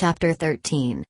Chapter 13.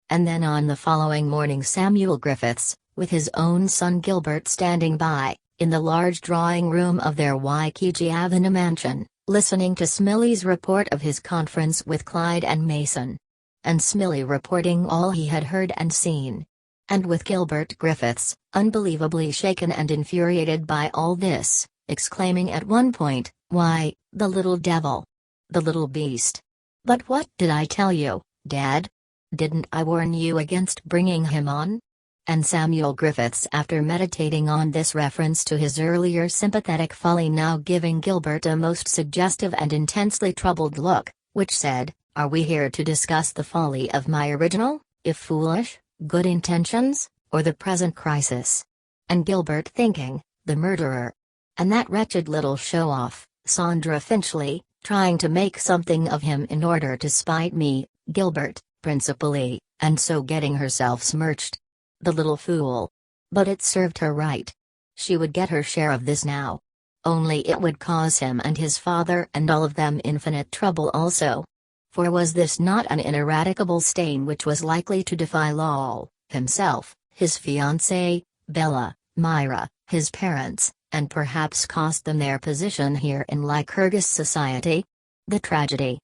And then on the following morning Samuel Griffiths, with his own son Gilbert standing by, in the large drawing room of their Waikiki Avenue mansion, listening to Smiley's report of his conference with Clyde and Mason. And Smiley reporting all he had heard and seen. And with Gilbert Griffiths, unbelievably shaken and infuriated by all this, exclaiming at one point, "Why, the little devil! The little beast! But what did I tell you, Dad? Didn't I warn you against bringing him on?" And Samuel Griffiths, after meditating on this reference to his earlier sympathetic folly, now giving Gilbert a most suggestive and intensely troubled look, which said, "Are we here to discuss the folly of my original, if foolish, good intentions, or the present crisis?" And Gilbert thinking, the murderer. And that wretched little show-off, Sandra Finchley, trying to make something of him in order to spite me, Gilbert, principally, and so getting herself smirched. The little fool. But it served her right. She would get her share of this now. Only it would cause him and his father and all of them infinite trouble also. For was this not an ineradicable stain which was likely to defile all, himself, his fiancée, Bella, Myra, his parents, and perhaps cost them their position here in Lycurgus society? The tragedy.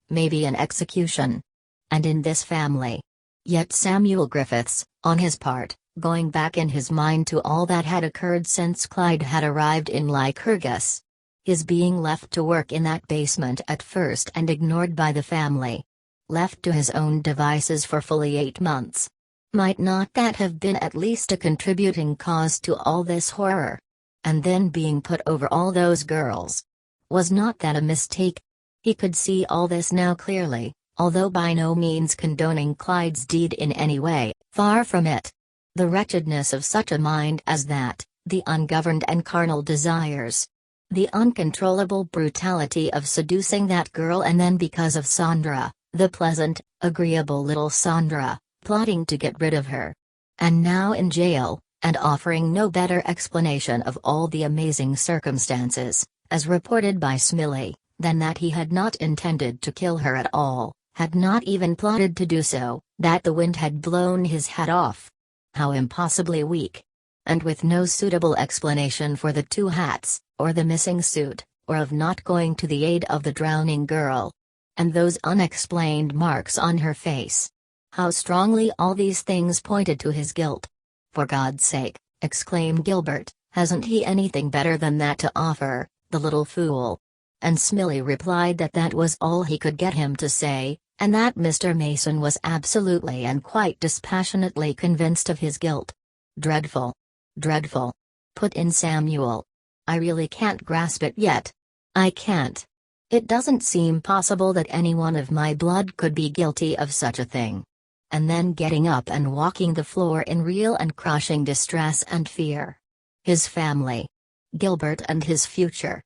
Maybe an execution. And in this family. Yet Samuel Griffiths, on his part, going back in his mind to all that had occurred since Clyde had arrived in Lycurgus. His being left to work in that basement at first and ignored by the family. Left to his own devices for fully 8 months. Might not that have been at least a contributing cause to all this horror? And then being put over all those girls. Was not that a mistake? He could see all this now clearly, although by no means condoning Clyde's deed in any way, far from it. The wretchedness of such a mind as that, the ungoverned and carnal desires. The uncontrollable brutality of seducing that girl, and then because of Sandra, the pleasant, agreeable little Sandra, plotting to get rid of her. And now in jail, and offering no better explanation of all the amazing circumstances, as reported by Smiley, than that he had not intended to kill her at all, had not even plotted to do so, that the wind had blown his hat off. How impossibly weak! And with no suitable explanation for the 2 hats, or the missing suit, or of not going to the aid of the drowning girl. And those unexplained marks on her face. How strongly all these things pointed to his guilt. "For God's sake," exclaimed Gilbert, "hasn't he anything better than that to offer, the little fool?" And Smiley replied that that was all he could get him to say, and that Mr. Mason was absolutely and quite dispassionately convinced of his guilt. "Dreadful. Dreadful," put in Samuel. "I really can't grasp it yet. I can't. It doesn't seem possible that anyone of my blood could be guilty of such a thing." And then getting up and walking the floor in real and crushing distress and fear. His family. Gilbert and his future.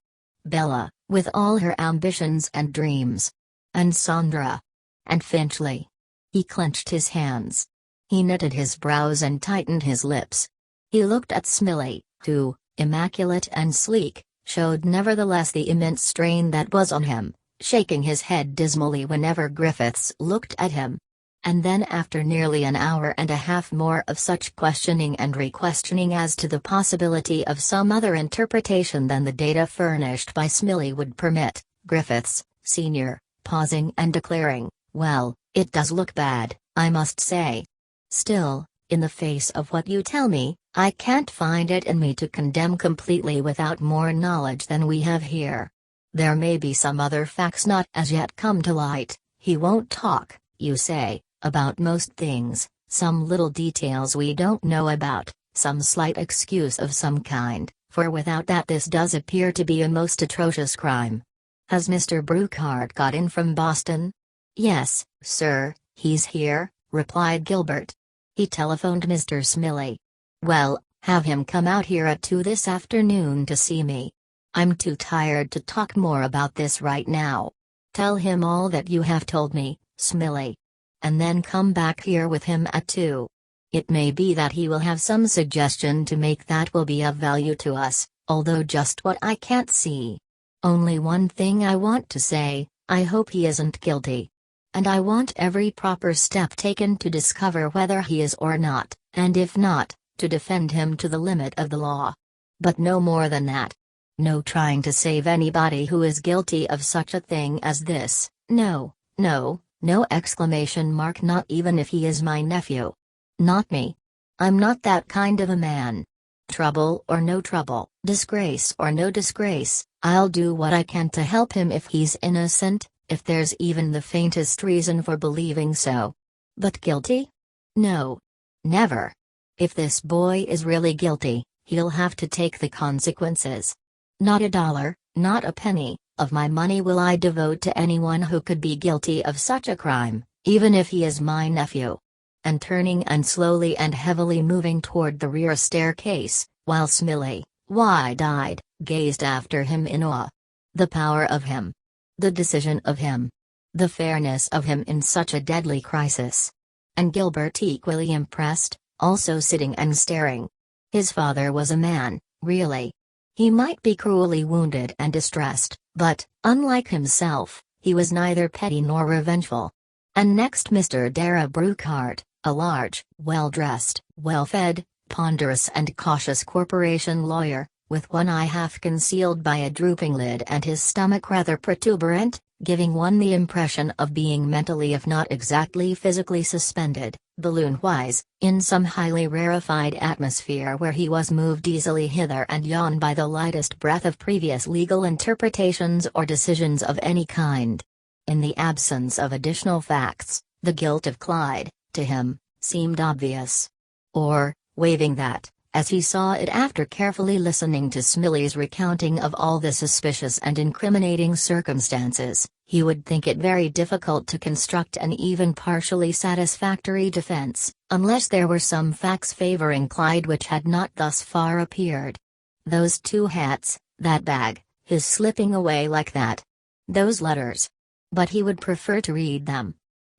Bella, with all her ambitions and dreams. And Sandra. And Finchley. He clenched his hands. He knitted his brows and tightened his lips. He looked at Smiley, who, immaculate and sleek, showed nevertheless the immense strain that was on him, shaking his head dismally whenever Griffiths looked at him. And then after nearly an hour and a half more of such questioning and re-questioning as to the possibility of some other interpretation than the data furnished by Smiley would permit, Griffiths, Sr., pausing and declaring, "Well, it does look bad, I must say. Still, in the face of what you tell me, I can't find it in me to condemn completely without more knowledge than we have here. There may be some other facts not as yet come to light. He won't talk, you say, about most things, some little details we don't know about, some slight excuse of some kind, for without that this does appear to be a most atrocious crime. Has Mr. Brookhart got in from Boston?" "Yes, sir, he's here," replied Gilbert. "He telephoned Mr. Smiley." "Well, have him come out here at 2 this afternoon to see me. I'm too tired to talk more about this right now. Tell him all that you have told me, Smiley. And then come back here with him at 2. It may be that he will have some suggestion to make that will be of value to us, although just what I can't see. Only one thing I want to say, I hope he isn't guilty. and I want every proper step taken to discover whether he is or not, and if not, to defend him to the limit of the law. But no more than that. No trying to save anybody who is guilty of such a thing as this, no, no, no exclamation mark, not even if he is my nephew. Not me. I'm not that kind of a man. Trouble or no trouble, disgrace or no disgrace, I'll do what I can to help him if he's innocent, if there's even the faintest reason for believing so. But guilty? No. Never. If this boy is really guilty, he'll have to take the consequences. Not a dollar, not a penny, of my money will I devote to anyone who could be guilty of such a crime, even if he is my nephew. And turning and slowly and heavily moving toward the rear staircase, while Smiley, wide-eyed, gazed after him in awe. The power of him. The decision of him. The fairness of him in such a deadly crisis. And Gilbert equally impressed, also sitting and staring. His father was a man, really. He might be cruelly wounded and distressed, but, unlike himself, he was neither petty nor revengeful. And next Mr. Dara Brookhart, a large, well-dressed, well-fed, ponderous and cautious corporation lawyer, with one eye half concealed by a drooping lid and his stomach rather protuberant, giving one the impression of being mentally if not exactly physically suspended, balloon-wise, in some highly rarefied atmosphere where he was moved easily hither and yon by the lightest breath of previous legal interpretations or decisions of any kind. In the absence of additional facts, the guilt of Clyde, to him, seemed obvious. Or, waiving that, as he saw it after carefully listening to Smiley's recounting of all the suspicious and incriminating circumstances, he would think it very difficult to construct an even partially satisfactory defense, unless there were some facts favoring Clyde which had not thus far appeared. Those 2 hats, that bag, his slipping away like that. Those letters. But he would prefer to read them.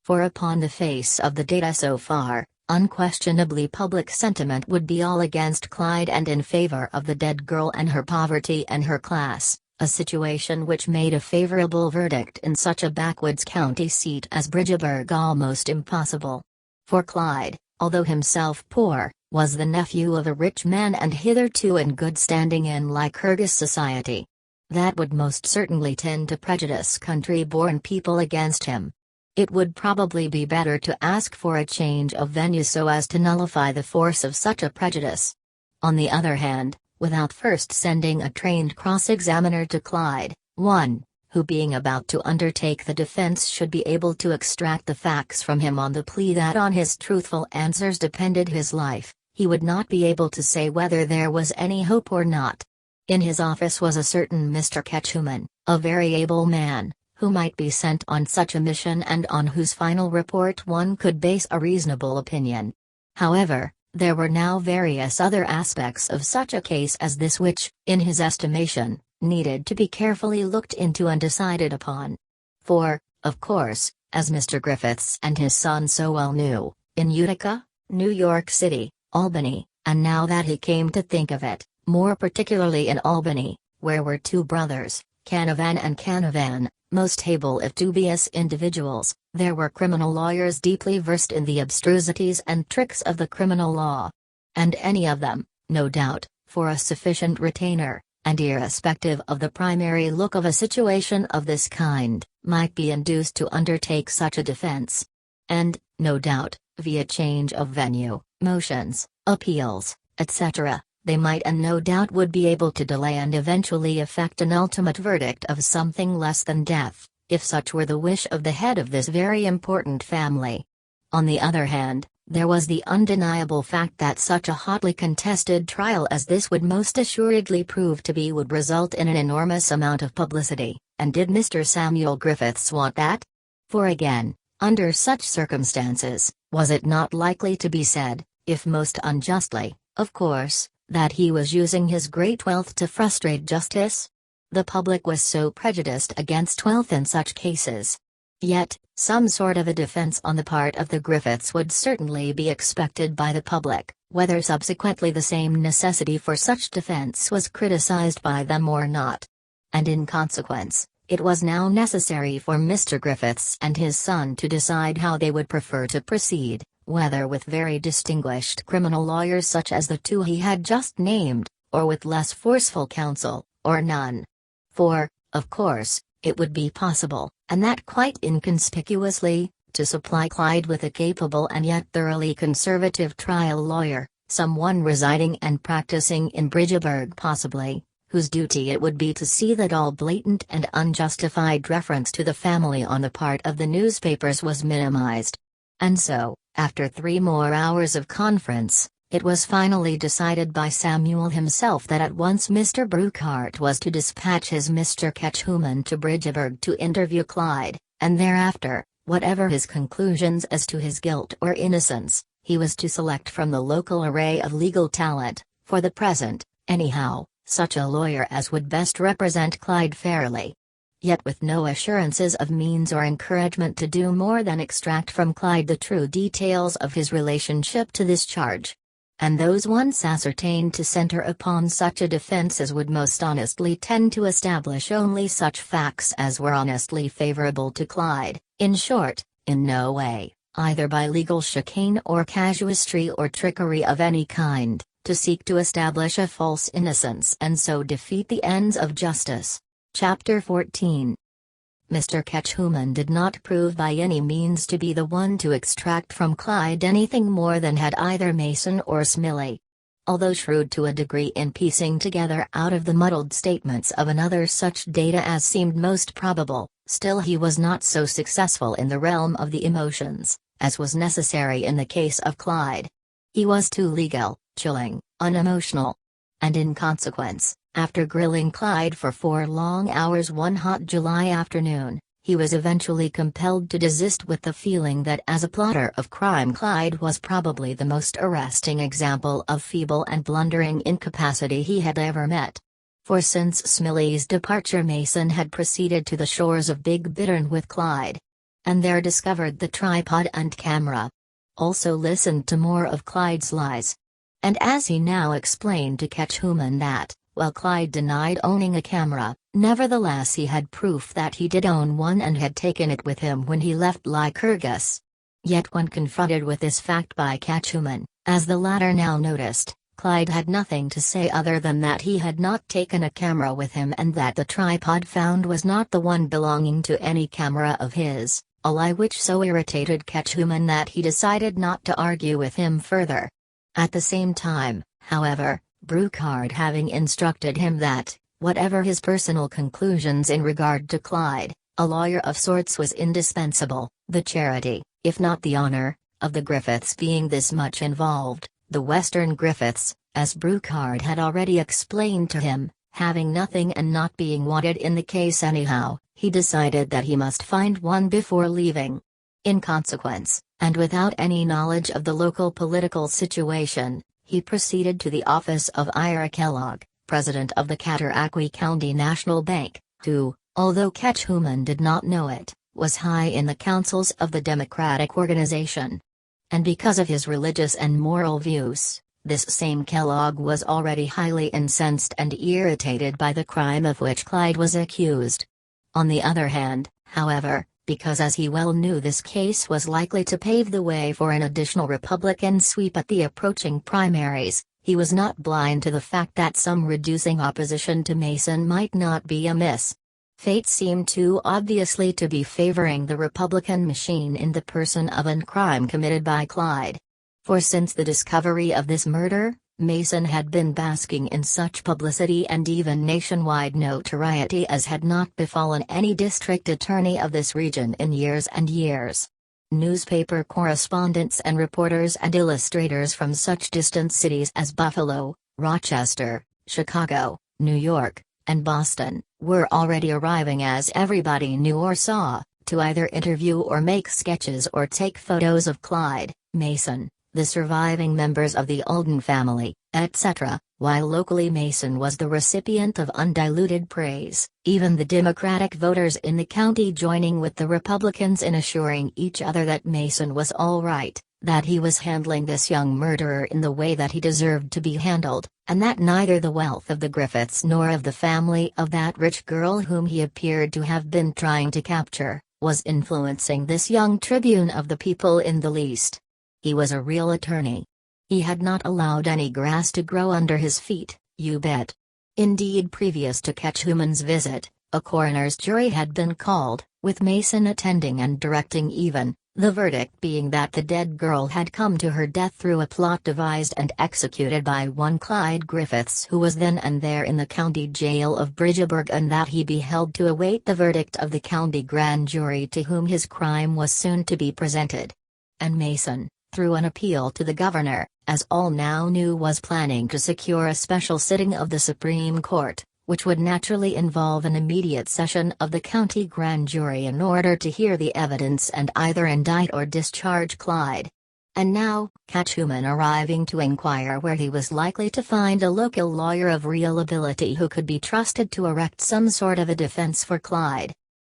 For upon the face of the data so far, unquestionably public sentiment would be all against Clyde and in favor of the dead girl and her poverty and her class, a situation which made a favorable verdict in such a backwoods county seat as Bridgeburg almost impossible. For Clyde, although himself poor, was the nephew of a rich man and hitherto in good standing in Lycurgus society. That would most certainly tend to prejudice country-born people against him. It would probably be better to ask for a change of venue so as to nullify the force of such a prejudice. On the other hand, without first sending a trained cross-examiner to Clyde, one, who being about to undertake the defense should be able to extract the facts from him on the plea that on his truthful answers depended his life, he would not be able to say whether there was any hope or not. In his office was a certain Mr. Ketchuman, a very able man, who might be sent on such a mission and on whose final report one could base a reasonable opinion. However, there were now various other aspects of such a case as this which, in his estimation, needed to be carefully looked into and decided upon. For, of course, as Mr. Griffiths and his son so well knew, in Utica, New York City, Albany, and now that he came to think of it, more particularly in Albany, where were 2 brothers, Canavan and Canavan, most able if dubious individuals, there were criminal lawyers deeply versed in the abstrusities and tricks of the criminal law. And any of them, no doubt, for a sufficient retainer, and irrespective of the primary look of a situation of this kind, might be induced to undertake such a defense. And, no doubt, via change of venue, motions, appeals, etc., they might and no doubt would be able to delay and eventually effect an ultimate verdict of something less than death, if such were the wish of the head of this very important family. On the other hand, there was the undeniable fact that such a hotly contested trial as this would most assuredly prove to be would result in an enormous amount of publicity, and did Mr. Samuel Griffiths want that? For again, under such circumstances, was it not likely to be said, if most unjustly, of course, that he was using his great wealth to frustrate justice? The public was so prejudiced against wealth in such cases. Yet, some sort of a defense on the part of the Griffiths would certainly be expected by the public, whether subsequently the same necessity for such defense was criticized by them or not. And in consequence, It was now necessary for Mr. Griffiths and his son to decide how they would prefer to proceed, whether with very distinguished criminal lawyers such as the two he had just named, or with less forceful counsel, or none. For, of course, it would be possible, and that quite inconspicuously, to supply Clyde with a capable and yet thoroughly conservative trial lawyer, someone residing and practicing in Bridgeburg possibly, whose duty it would be to see that all blatant and unjustified reference to the family on the part of the newspapers was minimized. And so, after 3 more hours of conference, it was finally decided by Samuel himself that at once Mr. Brookhart was to dispatch his Mr. Ketchum to Bridgeburg to interview Clyde, and thereafter, whatever his conclusions as to his guilt or innocence, he was to select from the local array of legal talent, for the present, anyhow, such a lawyer as would best represent Clyde fairly. Yet with no assurances of means or encouragement to do more than extract from Clyde the true details of his relationship to this charge. And those once ascertained to center upon such a defense as would most honestly tend to establish only such facts as were honestly favorable to Clyde, in short, in no way, either by legal chicane or casuistry or trickery of any kind, to seek to establish a false innocence and so defeat the ends of justice. Chapter 14. Mr. Ketchum did not prove by any means to be the one to extract from Clyde anything more than had either Mason or Smiley. Although shrewd to a degree in piecing together out of the muddled statements of another such data as seemed most probable, still he was not so successful in the realm of the emotions, as was necessary in the case of Clyde. He was too legal, chilling, unemotional. And in consequence, after grilling Clyde for 4 long hours one hot July afternoon, he was eventually compelled to desist with the feeling that as a plotter of crime Clyde was probably the most arresting example of feeble and blundering incapacity he had ever met. For since Smiley's departure Mason had proceeded to the shores of Big Bittern with Clyde. And there discovered the tripod and camera. Also listened to more of Clyde's lies. And as he now explained to Ketchum that, while Clyde denied owning a camera, nevertheless he had proof that he did own one and had taken it with him when he left Lycurgus. Yet when confronted with this fact by Ketchum, as the latter now noticed, Clyde had nothing to say other than that he had not taken a camera with him and that the tripod found was not the one belonging to any camera of his, a lie which so irritated Ketchum that he decided not to argue with him further. At the same time, however, Brookhart having instructed him that, whatever his personal conclusions in regard to Clyde, a lawyer of sorts was indispensable, the charity, if not the honor, of the Griffiths being this much involved, the Western Griffiths, as Brookhart had already explained to him, having nothing and not being wanted in the case anyhow, he decided that he must find one before leaving. In consequence, and without any knowledge of the local political situation, he proceeded to the office of Ira Kellogg, president of the Cataraqui County National Bank, who, although Ketchum did not know it, was high in the councils of the Democratic organization. And because of his religious and moral views, this same Kellogg was already highly incensed and irritated by the crime of which Clyde was accused. On the other hand, however, because as he well knew this case was likely to pave the way for an additional Republican sweep at the approaching primaries, he was not blind to the fact that some reducing opposition to Mason might not be amiss. Fate seemed too obviously to be favoring the Republican machine in the person of a crime committed by Clyde. For since the discovery of this murder, Mason had been basking in such publicity and even nationwide notoriety as had not befallen any district attorney of this region in years and years. Newspaper correspondents and reporters and illustrators from such distant cities as Buffalo, Rochester, Chicago, New York, and Boston, were already arriving as everybody knew or saw, to either interview or make sketches or take photos of Clyde, Mason, the surviving members of the Alden family, etc., while locally Mason was the recipient of undiluted praise, even the Democratic voters in the county joining with the Republicans in assuring each other that Mason was all right, that he was handling this young murderer in the way that he deserved to be handled, and that neither the wealth of the Griffiths nor of the family of that rich girl whom he appeared to have been trying to capture, was influencing this young tribune of the people in the least. He was a real attorney. He had not allowed any grass to grow under his feet, you bet. Indeed, previous to Ketchum's visit, a coroner's jury had been called, with Mason attending and directing even, the verdict being that the dead girl had come to her death through a plot devised and executed by one Clyde Griffiths, who was then and there in the county jail of Bridgeburg, and that he be held to await the verdict of the county grand jury to whom his crime was soon to be presented. And Mason, through an appeal to the governor, as all now knew, was planning to secure a special sitting of the Supreme Court, which would naturally involve an immediate session of the county grand jury in order to hear the evidence and either indict or discharge Clyde. And now, Ketchum arriving to inquire where he was likely to find a local lawyer of real ability who could be trusted to erect some sort of a defense for Clyde.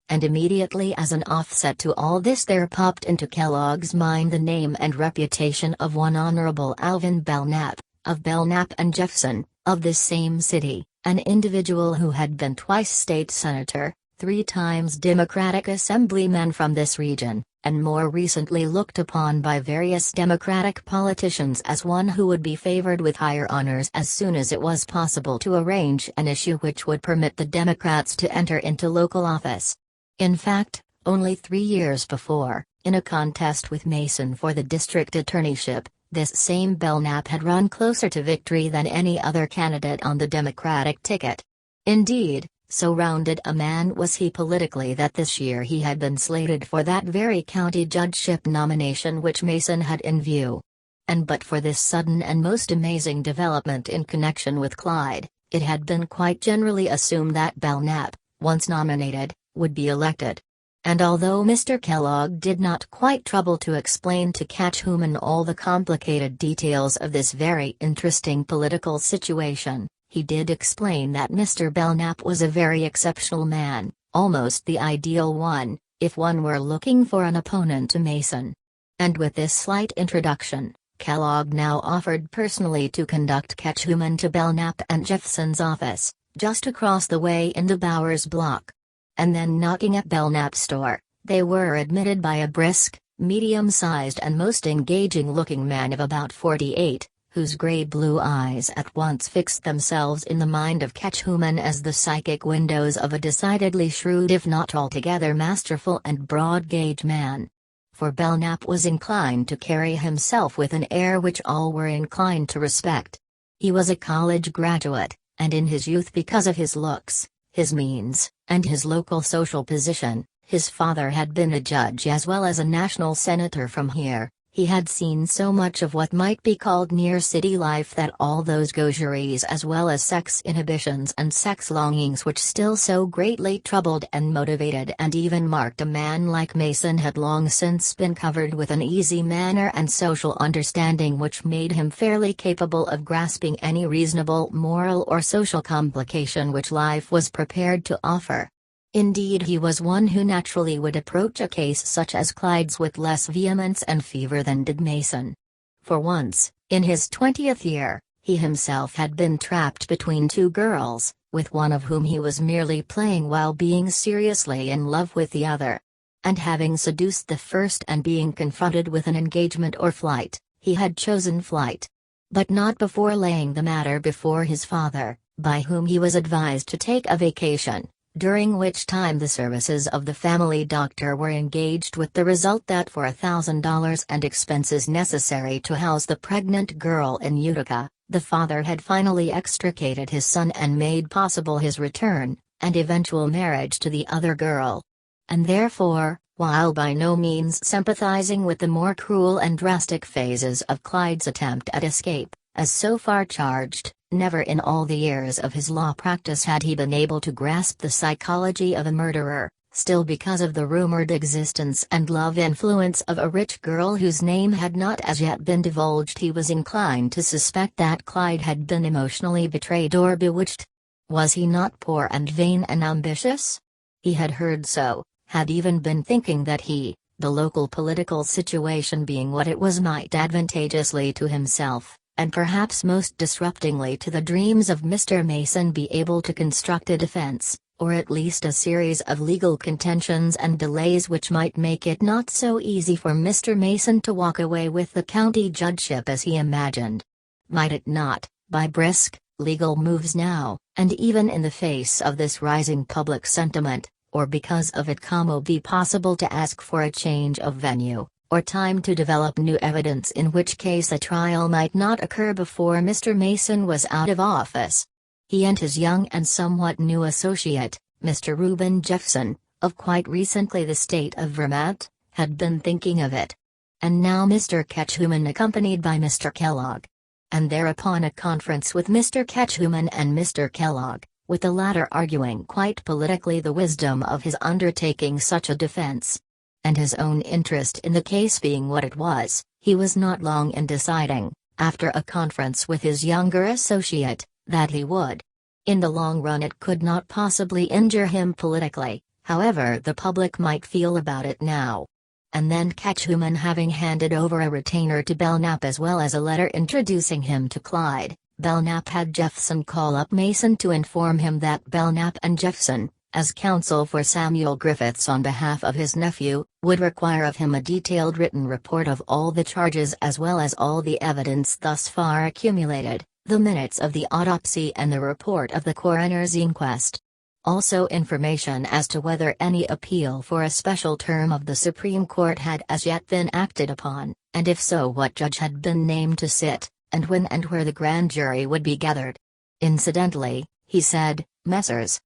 And immediately, as an offset to all this, there popped into Kellogg's mind the name and reputation of one Honorable Alvin Belknap, of Belknap and Jeffson, of this same city, an individual who had been twice state senator, 3 times Democratic assemblyman from this region, and more recently looked upon by various Democratic politicians as one who would be favored with higher honors as soon as it was possible to arrange an issue which would permit the Democrats to enter into local office. In fact, only 3 years before, in a contest with Mason for the district attorneyship, this same Belknap had run closer to victory than any other candidate on the Democratic ticket. Indeed, so rounded a man was he politically that this year he had been slated for that very county judgeship nomination which Mason had in view. And but for this sudden and most amazing development in connection with Clyde, it had been quite generally assumed that Belknap, once nominated, would be elected. And although Mr. Kellogg did not quite trouble to explain to Ketchum all the complicated details of this very interesting political situation, he did explain that Mr. Belknap was a very exceptional man, almost the ideal one, if one were looking for an opponent to Mason. And with this slight introduction, Kellogg now offered personally to conduct Ketchum to Belknap and Jeffson's office, just across the way in the Bowers block. And then, knocking at Belknap's door, they were admitted by a brisk, medium-sized and most engaging-looking man of about 48, whose gray-blue eyes at once fixed themselves in the mind of Ketchum as the psychic windows of a decidedly shrewd if not altogether masterful and broad-gauge man. For Belknap was inclined to carry himself with an air which all were inclined to respect. He was a college graduate, and in his youth, because of his looks, his means, and his local social position, his father had been a judge as well as a national senator from here. He had seen so much of what might be called near-city life that all those gaucheries as well as sex inhibitions and sex longings which still so greatly troubled and motivated and even marked a man like Mason had long since been covered with an easy manner and social understanding which made him fairly capable of grasping any reasonable moral or social complication which life was prepared to offer. Indeed, he was one who naturally would approach a case such as Clyde's with less vehemence and fever than did Mason. For once, in his 20th year, he himself had been trapped between 2 girls, with one of whom he was merely playing while being seriously in love with the other. And having seduced the first and being confronted with an engagement or flight, he had chosen flight. But not before laying the matter before his father, by whom he was advised to take a vacation, during which time the services of the family doctor were engaged, with the result that for $1,000 and expenses necessary to house the pregnant girl in Utica, the father had finally extricated his son and made possible his return, and eventual marriage to the other girl. And therefore, while by no means sympathizing with the more cruel and drastic phases of Clyde's attempt at escape, as so far charged, never in all the years of his law practice had he been able to grasp the psychology of a murderer, still because of the rumored existence and love influence of a rich girl whose name had not as yet been divulged, he was inclined to suspect that Clyde had been emotionally betrayed or bewitched. Was he not poor and vain and ambitious? He had heard so, had even been thinking that he, The local political situation being what it was might advantageously to himself, and perhaps most disruptingly to the dreams of Mr. Mason, be able to construct a defense, or at least a series of legal contentions and delays which might make it not so easy for Mr. Mason to walk away with the county judgeship as he imagined. Might it not, by brisk, legal moves now, and even in the face of this rising public sentiment, or because of it, be possible to ask for a change of venue, or time to develop new evidence, in which case a trial might not occur before Mr. Mason was out of office? He and his young and somewhat new associate, Mr. Reuben Jeffson, of quite recently the state of Vermont, had been thinking of it. And now Mr. Ketchum, accompanied by Mr. Kellogg. And thereupon a conference with Mr. Ketchum and Mr. Kellogg, with the latter arguing quite politically the wisdom of his undertaking such a defense. And his own interest in the case being what it was, he was not long in deciding, after a conference with his younger associate, that he would. In the long run it could not possibly injure him politically, however the public might feel about it now. And then Ketchum, having handed over a retainer to Belknap as well as a letter introducing him to Clyde, Belknap had Jeffson call up Mason to inform him that Belknap and Jeffson, as counsel for Samuel Griffiths on behalf of his nephew, would require of him a detailed written report of all the charges as well as all the evidence thus far accumulated, the minutes of the autopsy and the report of the coroner's inquest. Also information as to whether any appeal for a special term of the Supreme Court had as yet been acted upon, and if so what judge had been named to sit, and when and where the grand jury would be gathered. Incidentally, he said, Messrs.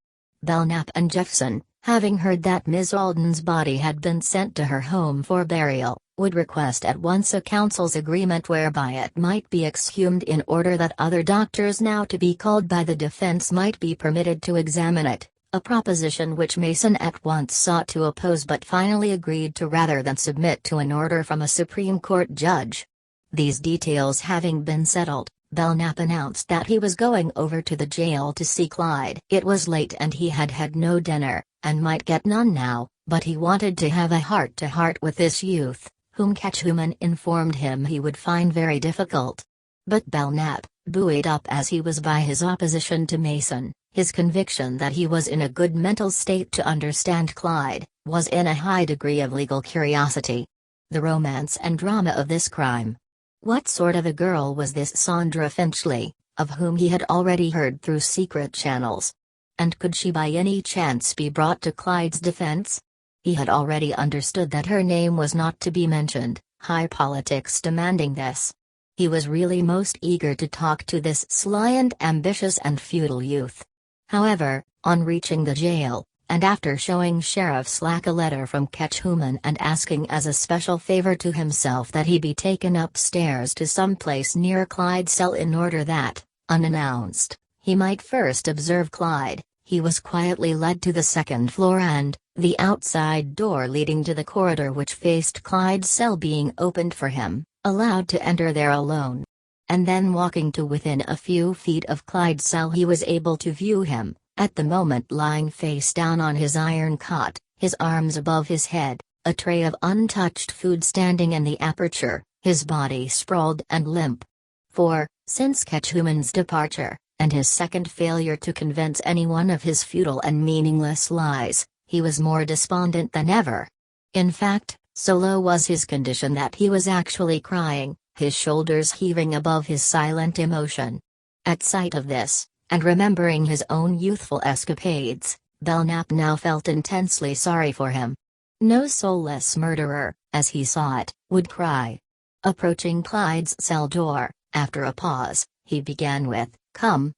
Belknap and Jeffson, having heard that Miss Alden's body had been sent to her home for burial, would request at once a counsel's agreement whereby it might be exhumed in order that other doctors now to be called by the defense might be permitted to examine it, a proposition which Mason at once sought to oppose but finally agreed to rather than submit to an order from a Supreme Court judge. These details having been settled, Belknap announced that he was going over to the jail to see Clyde. It was late and he had had no dinner, and might get none now, but he wanted to have a heart-to-heart with this youth, whom Ketchum informed him he would find very difficult. But Belknap, buoyed up as he was by his opposition to Mason, his conviction that he was in a good mental state to understand Clyde, was in a high degree of legal curiosity. The romance and drama of this crime. What sort of a girl was this Sandra Finchley, of whom he had already heard through secret channels? And could she by any chance be brought to Clyde's defense? He had already understood that her name was not to be mentioned, high politics demanding this. He was really most eager to talk to this sly and ambitious and futile youth. However, on reaching the jail, and after showing Sheriff Slack a letter from Ketchum and asking as a special favor to himself that he be taken upstairs to some place near Clyde's cell in order that, unannounced, he might first observe Clyde, he was quietly led to the second floor and, the outside door leading to the corridor which faced Clyde's cell being opened for him, allowed to enter there alone. And then walking to within a few feet of Clyde's cell he was able to view him, at the moment lying face down on his iron cot, his arms above his head, a tray of untouched food standing in the aperture, his body sprawled and limp. For, since Ketchum's departure, and his second failure to convince anyone of his futile and meaningless lies, he was more despondent than ever. In fact, so low was his condition that he was actually crying, his shoulders heaving above his silent emotion. At sight of this, and remembering his own youthful escapades, Belknap now felt intensely sorry for him. No soulless murderer, as he saw it, would cry. Approaching Clyde's cell door, after a pause, he began with, "Come,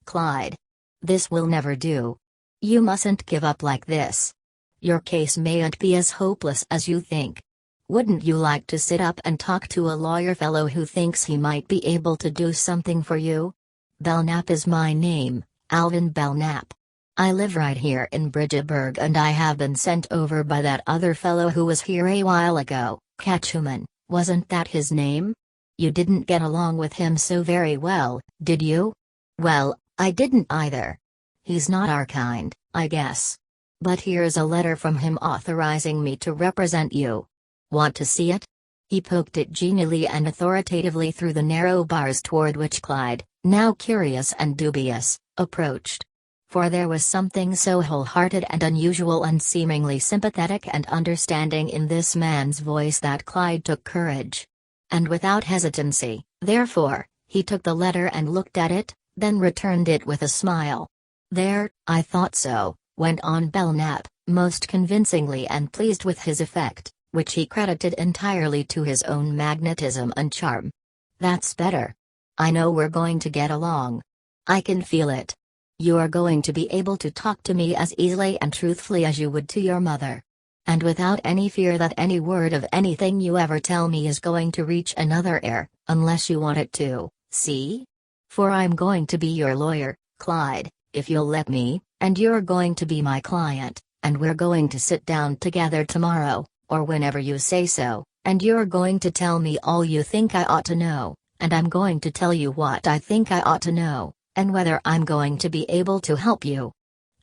Clyde. This will never do. You mustn't give up like this. Your case mayn't be as hopeless as you think. Wouldn't you like to sit up and talk to a lawyer fellow who thinks he might be able to do something for you? Belknap is my name, Alvin Belknap. I live right here in Bridgeburg and I have been sent over by that other fellow who was here a while ago, Ketchum, wasn't that his name? You didn't get along with him so very well, did you? Well, I didn't either. He's not our kind, I guess. But here's a letter from him authorizing me to represent you. Want to see it?" He poked it genially and authoritatively through the narrow bars toward which Clyde, now curious and dubious, approached. For there was something so wholehearted and unusual and seemingly sympathetic and understanding in this man's voice that Clyde took courage. And without hesitancy, therefore, he took the letter and looked at it, then returned it with a smile. "There, I thought so," went on Belknap, most convincingly and pleased with his effect, which he credited entirely to his own magnetism and charm. "That's better. I know we're going to get along. I can feel it. You're going to be able to talk to me as easily and truthfully as you would to your mother. And without any fear that any word of anything you ever tell me is going to reach another ear, unless you want it to, see? For I'm going to be your lawyer, Clyde, if you'll let me, and you're going to be my client, and we're going to sit down together tomorrow, or whenever you say so, and you're going to tell me all you think I ought to know, and I'm going to tell you what I think I ought to know, and whether I'm going to be able to help you.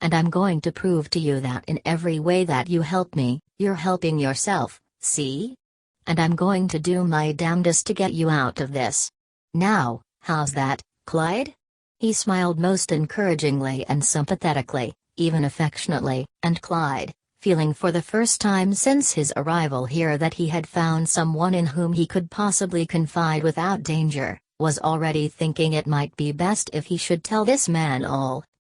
And I'm going to prove to you that in every way that you help me, you're helping yourself, see? And I'm going to do my damnedest to get you out of this. Now, how's that, Clyde?" He smiled most encouragingly and sympathetically, even affectionately, and Clyde, feeling for the first time since his arrival here that he had found someone in whom he could possibly confide without danger, was already thinking it might be best if he should tell this man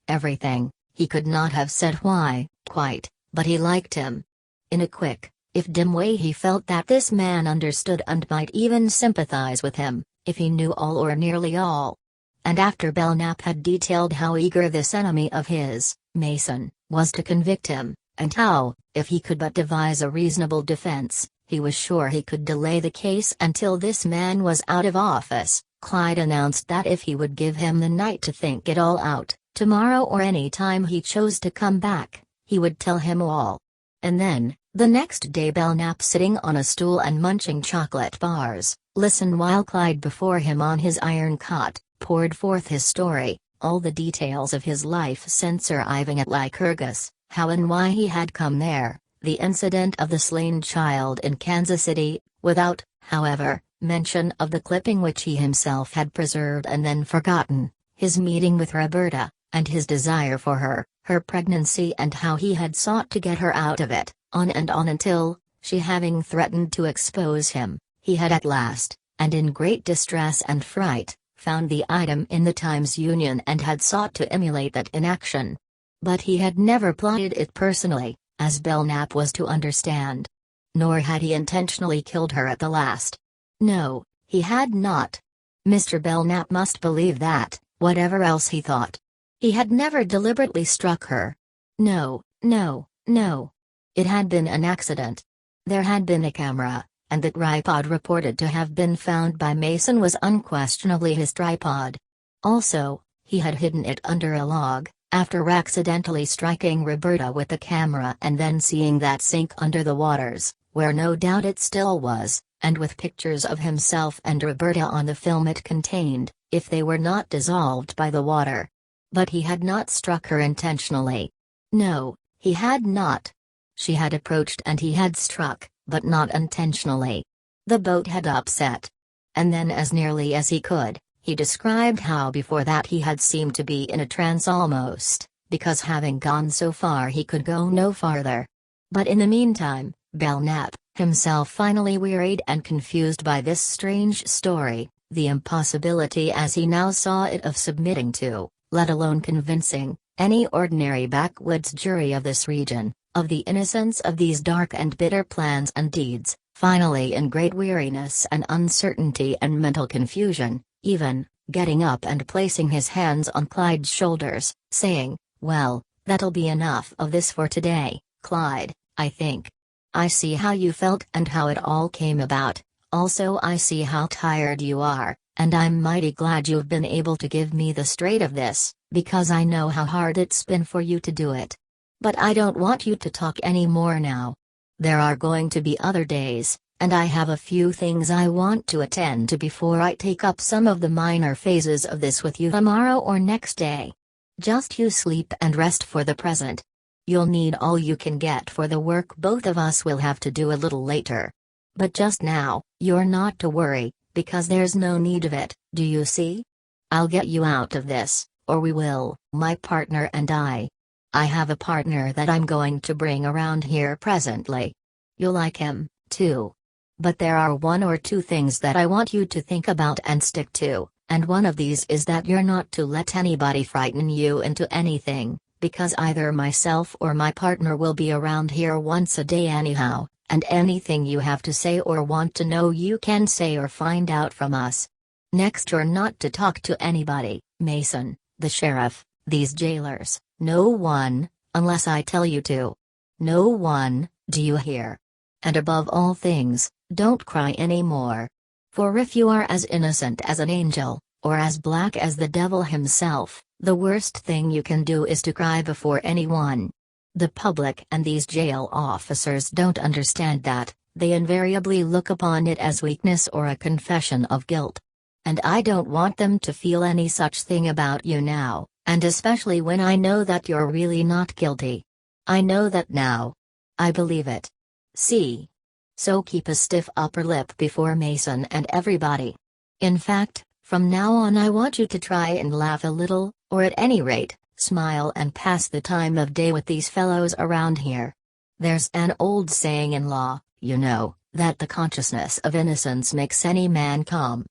everything. He could not have said why, quite, but he liked him. In a quick, if dim way he felt that this man understood and might even sympathize with him, if he knew all or nearly all. And after Belknap had detailed how eager this enemy of his, Mason, was to convict him, and how, if he could but devise a reasonable defense, he was sure he could delay the case until this man was out of office, Clyde announced that if he would give him the night to think it all out, tomorrow or any time he chose to come back, he would tell him all. And then, the next day Belknap sitting on a stool and munching chocolate bars, listened while Clyde before him on his iron cot, poured forth his story, all the details of his life since arriving at Lycurgus, how and why he had come there, the incident of the slain child in Kansas City, without, however, mention of the clipping which he himself had preserved and then forgotten, his meeting with Roberta, and his desire for her pregnancy and how he had sought to get her out of it, on and on until, she having threatened to expose him, he had at last, and in great distress and fright, found the item in the Times-Union and had sought to emulate that in action. But he had never plotted it personally, as Belknap was to understand. Nor had he intentionally killed her at the last. No, he had not. Mr. Belknap must believe that, whatever else he thought. He had never deliberately struck her. No, no, no. It had been an accident. There had been a camera, and the tripod reported to have been found by Mason was unquestionably his tripod. Also, he had hidden it under a log, after accidentally striking Roberta with the camera and then seeing that sink under the waters, where no doubt it still was, and with pictures of himself and Roberta on the film it contained, if they were not dissolved by the water. But he had not struck her intentionally. No, he had not. She had approached and he had struck, but not intentionally. The boat had upset. And then as nearly as he could, he described how before that he had seemed to be in a trance almost, because having gone so far he could go no farther. But in the meantime, Belknap, himself finally wearied and confused by this strange story, the impossibility as he now saw it of submitting to, let alone convincing, any ordinary backwoods jury of this region, of the innocence of these dark and bitter plans and deeds, finally in great weariness and uncertainty and mental confusion, even, getting up and placing his hands on Clyde's shoulders, saying, "Well, that'll be enough of this for today, Clyde, I think. I see how you felt and how it all came about, also I see how tired you are, and I'm mighty glad you've been able to give me the straight of this, because I know how hard it's been for you to do it. But I don't want you to talk any more now. There are going to be other days, and I have a few things I want to attend to before I take up some of the minor phases of this with you tomorrow or next day. Just you sleep and rest for the present. You'll need all you can get for the work both of us will have to do a little later. But just now, you're not to worry, because there's no need of it, do you see? I'll get you out of this, or we will, my partner and I. I have a partner that I'm going to bring around here presently. You'll like him, too. But there are one or two things that I want you to think about and stick to, and one of these is that you're not to let anybody frighten you into anything, because either myself or my partner will be around here once a day anyhow, and anything you have to say or want to know you can say or find out from us. Next, you're not to talk to anybody, Mason, the sheriff, these jailers, no one, unless I tell you to. No one, do you hear? And above all things, don't cry anymore. For if you are as innocent as an angel, or as black as the devil himself, the worst thing you can do is to cry before anyone. The public and these jail officers don't understand that, they invariably look upon it as weakness or a confession of guilt. And I don't want them to feel any such thing about you now, and especially when I know that you're really not guilty. I know that now. I believe it. See? So keep a stiff upper lip before Mason and everybody. In fact, from now on I want you to try and laugh a little, or at any rate, smile and pass the time of day with these fellows around here. There's an old saying in law, you know, that the consciousness of innocence makes any man calm.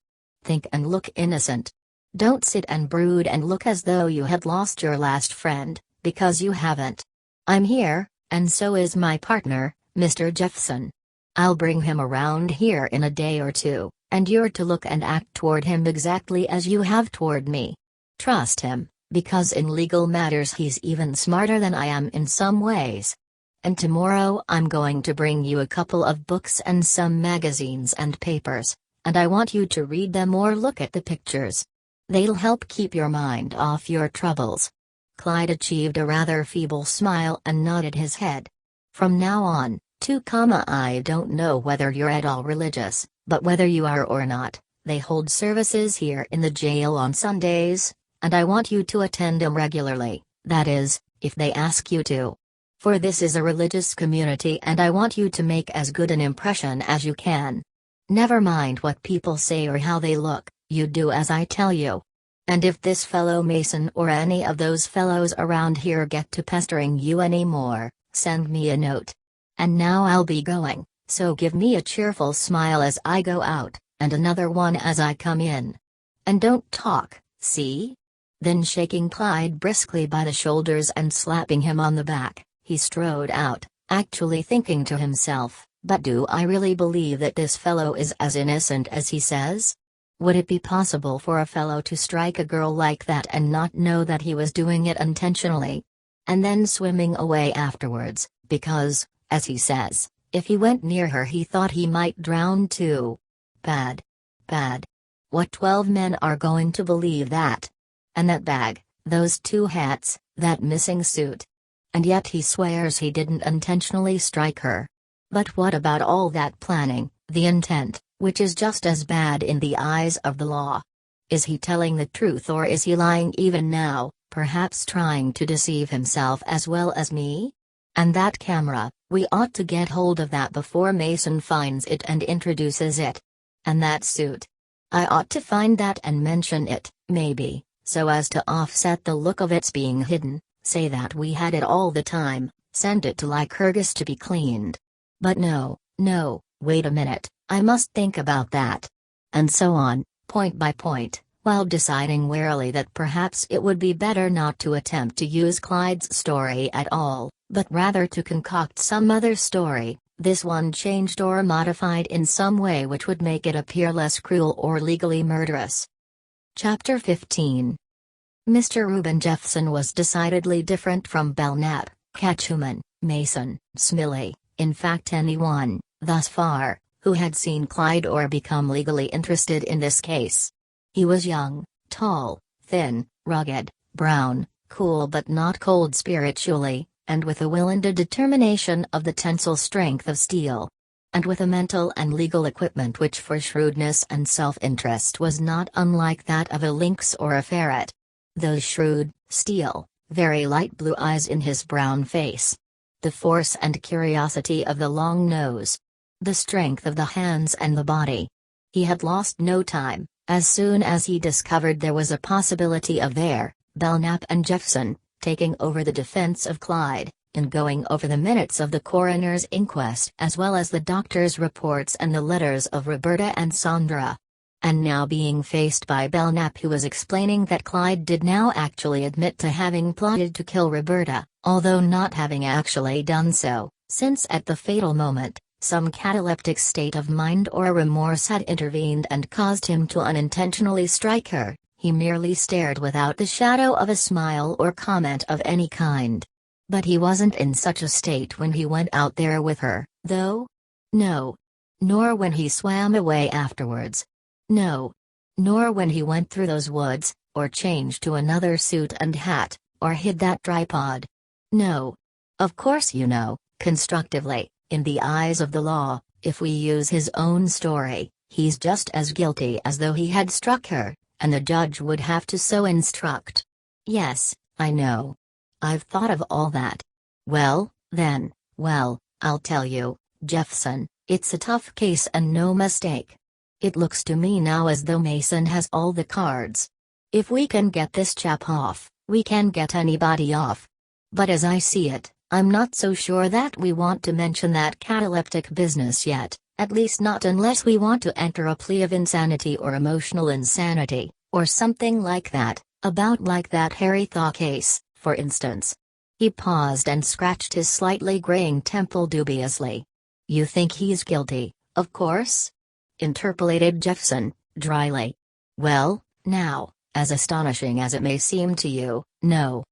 Think and look innocent. Don't sit and brood and look as though you had lost your last friend, because you haven't. I'm here, and so is my partner, Mr. Jeffson. I'll bring him around here in a day or two, and you're to look and act toward him exactly as you have toward me. Trust him, because in legal matters he's even smarter than I am in some ways. And tomorrow I'm going to bring you a couple of books and some magazines and papers, and I want you to read them or look at the pictures. They'll help keep your mind off your troubles. Clyde achieved a rather feeble smile and nodded his head. From now on, I don't know whether you're at all religious, but whether you are or not, they hold services here in the jail on Sundays, and I want you to attend them regularly, that is, if they ask you to. For this is a religious community and I want you to make as good an impression as you can. Never mind what people say or how they look, you do as I tell you. And if this fellow Mason or any of those fellows around here get to pestering you anymore, send me a note. And now I'll be going, so give me a cheerful smile as I go out, and another one as I come in. And don't talk, see? Then shaking Clyde briskly by the shoulders and slapping him on the back, he strode out, actually thinking to himself, but do I really believe that this fellow is as innocent as he says? Would it be possible for a fellow to strike a girl like that and not know that he was doing it intentionally? And then swimming away afterwards, because, as he says, if he went near her he thought he might drown too. Bad. Bad. What 12 men are going to believe that? And that bag, those 2 hats, that missing suit. And yet he swears he didn't intentionally strike her. But what about all that planning, the intent, which is just as bad in the eyes of the law? Is he telling the truth or is he lying even now, perhaps trying to deceive himself as well as me? And that camera, we ought to get hold of that before Mason finds it and introduces it. And that suit. I ought to find that and mention it, maybe, so as to offset the look of its being hidden, say that we had it all the time, send it to Lycurgus to be cleaned. But no, wait a minute, I must think about that. And so on, point by point, while deciding warily that perhaps it would be better not to attempt to use Clyde's story at all, but rather to concoct some other story, this one changed or modified in some way which would make it appear less cruel or legally murderous. Chapter 15. Mr. Reuben Jeffson was decidedly different from Belknap, Catchuman, Mason, Smiley, in fact anyone, thus far, who had seen Clyde or become legally interested in this case. He was young, tall, thin, rugged, brown, cool but not cold spiritually, and with a will and a determination of the tensile strength of steel. And with a mental and legal equipment which for shrewdness and self-interest was not unlike that of a lynx or a ferret. Those shrewd, steel, very light blue eyes in his brown face. The force and curiosity of the long nose. The strength of the hands and the body. He had lost no time. As soon as he discovered there was a possibility of Belknap and Jeffson taking over the defense of Clyde, in going over the minutes of the coroner's inquest as well as the doctor's reports and the letters of Roberta and Sandra. And now being faced by Belknap, who was explaining that Clyde did now actually admit to having plotted to kill Roberta, although not having actually done so, since at the fatal moment, some cataleptic state of mind or remorse had intervened and caused him to unintentionally strike her, he merely stared without the shadow of a smile or comment of any kind. But he wasn't in such a state when he went out there with her, though? No. Nor when he swam away afterwards. No. Nor when he went through those woods, or changed to another suit and hat, or hid that tripod. No. Of course, you know, constructively, in the eyes of the law, if we use his own story, he's just as guilty as though he had struck her, and the judge would have to so instruct. Yes, I know. I've thought of all that. Well, then, I'll tell you, Jeffson, it's a tough case and no mistake. It looks to me now as though Mason has all the cards. If we can get this chap off, we can get anybody off. But as I see it, I'm not so sure that we want to mention that cataleptic business yet, at least not unless we want to enter a plea of insanity or emotional insanity, or something like that, about like that Harry Thaw case, for instance. He paused and scratched his slightly graying temple dubiously. You think he's guilty, of course? Interpolated Jeffson, dryly. Well, now, as astonishing as it may seem to you, no.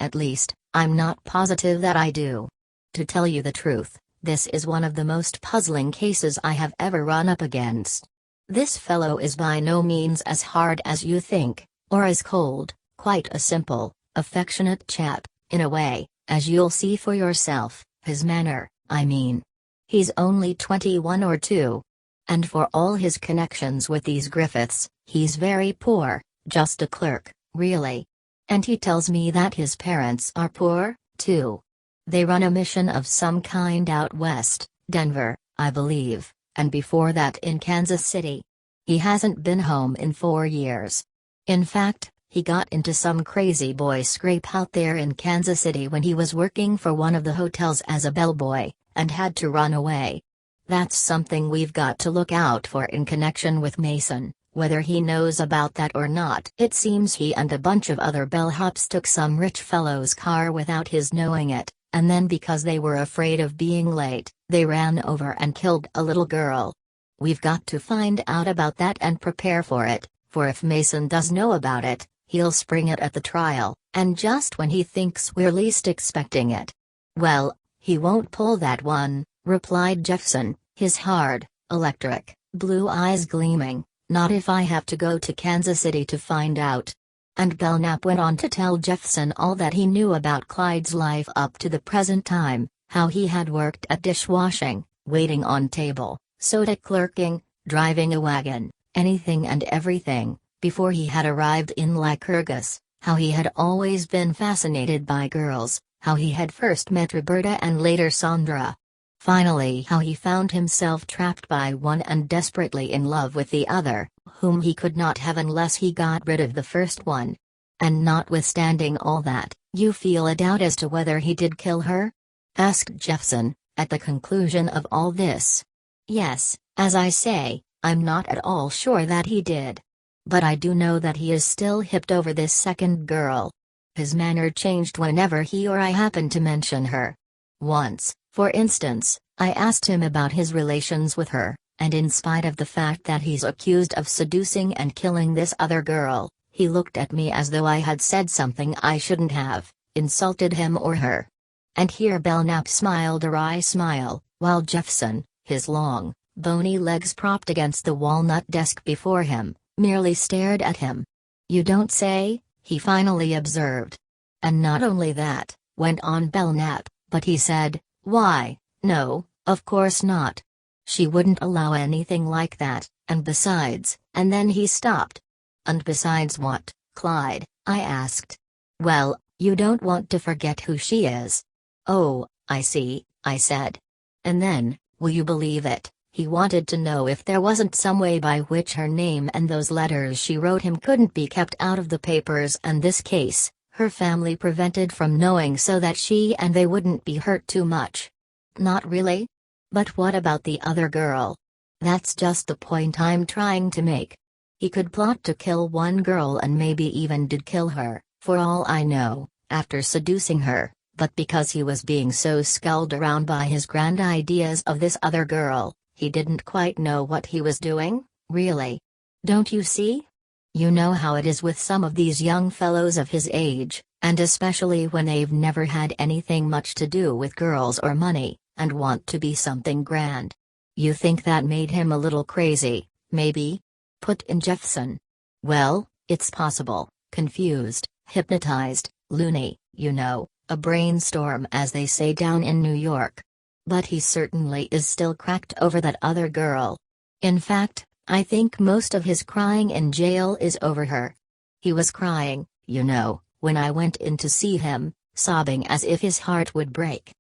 At least, I'm not positive that I do. To tell you the truth, this is one of the most puzzling cases I have ever run up against. This fellow is by no means as hard as you think, or as cold, quite a simple, affectionate chap, in a way, as you'll see for yourself, his manner, I mean. He's only 21 or 2. And for all his connections with these Griffiths, he's very poor, just a clerk, really. And he tells me that his parents are poor, too. They run a mission of some kind out west, Denver, I believe, and before that in Kansas City. He hasn't been home in 4 years. In fact, he got into some crazy boy scrape out there in Kansas City when he was working for one of the hotels as a bellboy, and had to run away. That's something we've got to look out for in connection with Mason, whether he knows about that or not. It seems he and a bunch of other bellhops took some rich fellow's car without his knowing it, and then because they were afraid of being late, they ran over and killed a little girl. We've got to find out about that and prepare for it, for if Mason does know about it, he'll spring it at the trial, and just when he thinks we're least expecting it. Well, he won't pull that one, replied Jeffson, his hard, electric, blue eyes gleaming, not if I have to go to Kansas City to find out. And Belknap went on to tell Jeffson all that he knew about Clyde's life up to the present time, how he had worked at dishwashing, waiting on table, soda clerking, driving a wagon, anything and everything, before he had arrived in Lycurgus, how he had always been fascinated by girls, how he had first met Roberta and later Sandra. Finally, how he found himself trapped by one and desperately in love with the other, whom he could not have unless he got rid of the first one. And notwithstanding all that, you feel a doubt as to whether he did kill her? Asked Jeffson, at the conclusion of all this. Yes, as I say, I'm not at all sure that he did. But I do know that he is still hipped over this second girl. His manner changed whenever he or I happened to mention her. Once, for instance, I asked him about his relations with her, and in spite of the fact that he's accused of seducing and killing this other girl, he looked at me as though I had said something I shouldn't have, insulted him or her. And here Belknap smiled a wry smile, while Jeffson, his long, bony legs propped against the walnut desk before him, merely stared at him. You don't say, he finally observed. And not only that, went on Belknap, but he said, why, no, of course not. She wouldn't allow anything like that, and besides, and then he stopped. And besides what, Clyde? I asked. Well, You don't want to forget who she is. Oh, I see, I said. And then, will you believe it, he wanted to know if there wasn't some way by which her name and those letters she wrote him couldn't be kept out of the papers and this case, her family prevented from knowing so that she and they wouldn't be hurt too much. Not really? But what about the other girl? That's just the point I'm trying to make. He could plot to kill one girl and maybe even did kill her, for all I know, after seducing her, but because he was being so sculled around by his grand ideas of this other girl, he didn't quite know what he was doing, really. Don't you see? You know how it is with some of these young fellows of his age, and especially when they've never had anything much to do with girls or money, and want to be something grand. You think that made him a little crazy, maybe? Put in Jeffson. Well, it's possible, confused, hypnotized, loony, you know, a brainstorm as they say down in New York. But he certainly is still cracked over that other girl. In fact, I think most of his crying in jail is over her. He was crying, you know, when I went in to see him, sobbing as if his heart would break.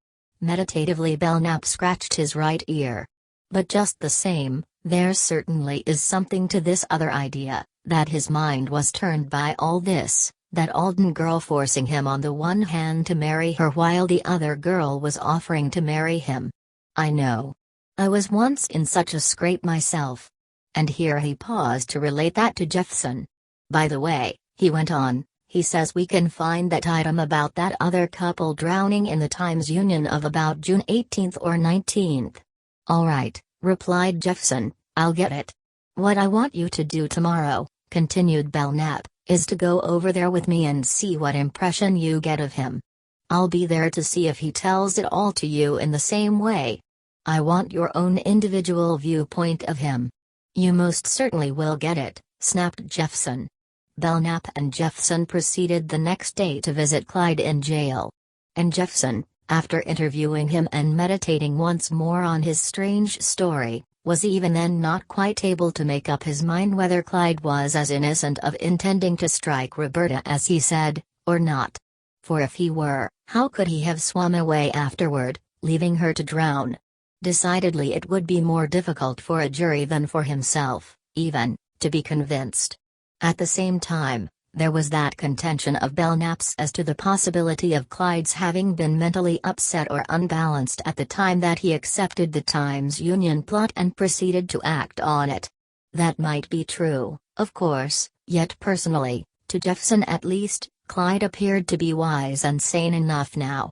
Meditatively Belknap scratched his right ear. But just the same, there certainly is something to this other idea, that his mind was turned by all this, that Alden girl forcing him on the one hand to marry her while the other girl was offering to marry him. I know. I was once in such a scrape myself. And here he paused to relate that to Jeffson. By the way, he went on, he says we can find that item about that other couple drowning in the Times-Union of about June 18th or 19th. All right, replied Jeffson, I'll get it. What I want you to do tomorrow, continued Belknap, is to go over there with me and see what impression you get of him. I'll be there to see if he tells it all to you in the same way. I want your own individual viewpoint of him. You most certainly will get it, snapped Jeffson. Belknap and Jeffson proceeded the next day to visit Clyde in jail. And Jeffson, after interviewing him and meditating once more on his strange story, was even then not quite able to make up his mind whether Clyde was as innocent of intending to strike Roberta as he said, or not. For if he were, how could he have swum away afterward, leaving her to drown? Decidedly it would be more difficult for a jury than for himself, even, to be convinced. At the same time, there was that contention of Belknap's as to the possibility of Clyde's having been mentally upset or unbalanced at the time that he accepted the Times-Union plot and proceeded to act on it. That might be true, of course, yet personally, to Jeffson at least, Clyde appeared to be wise and sane enough now.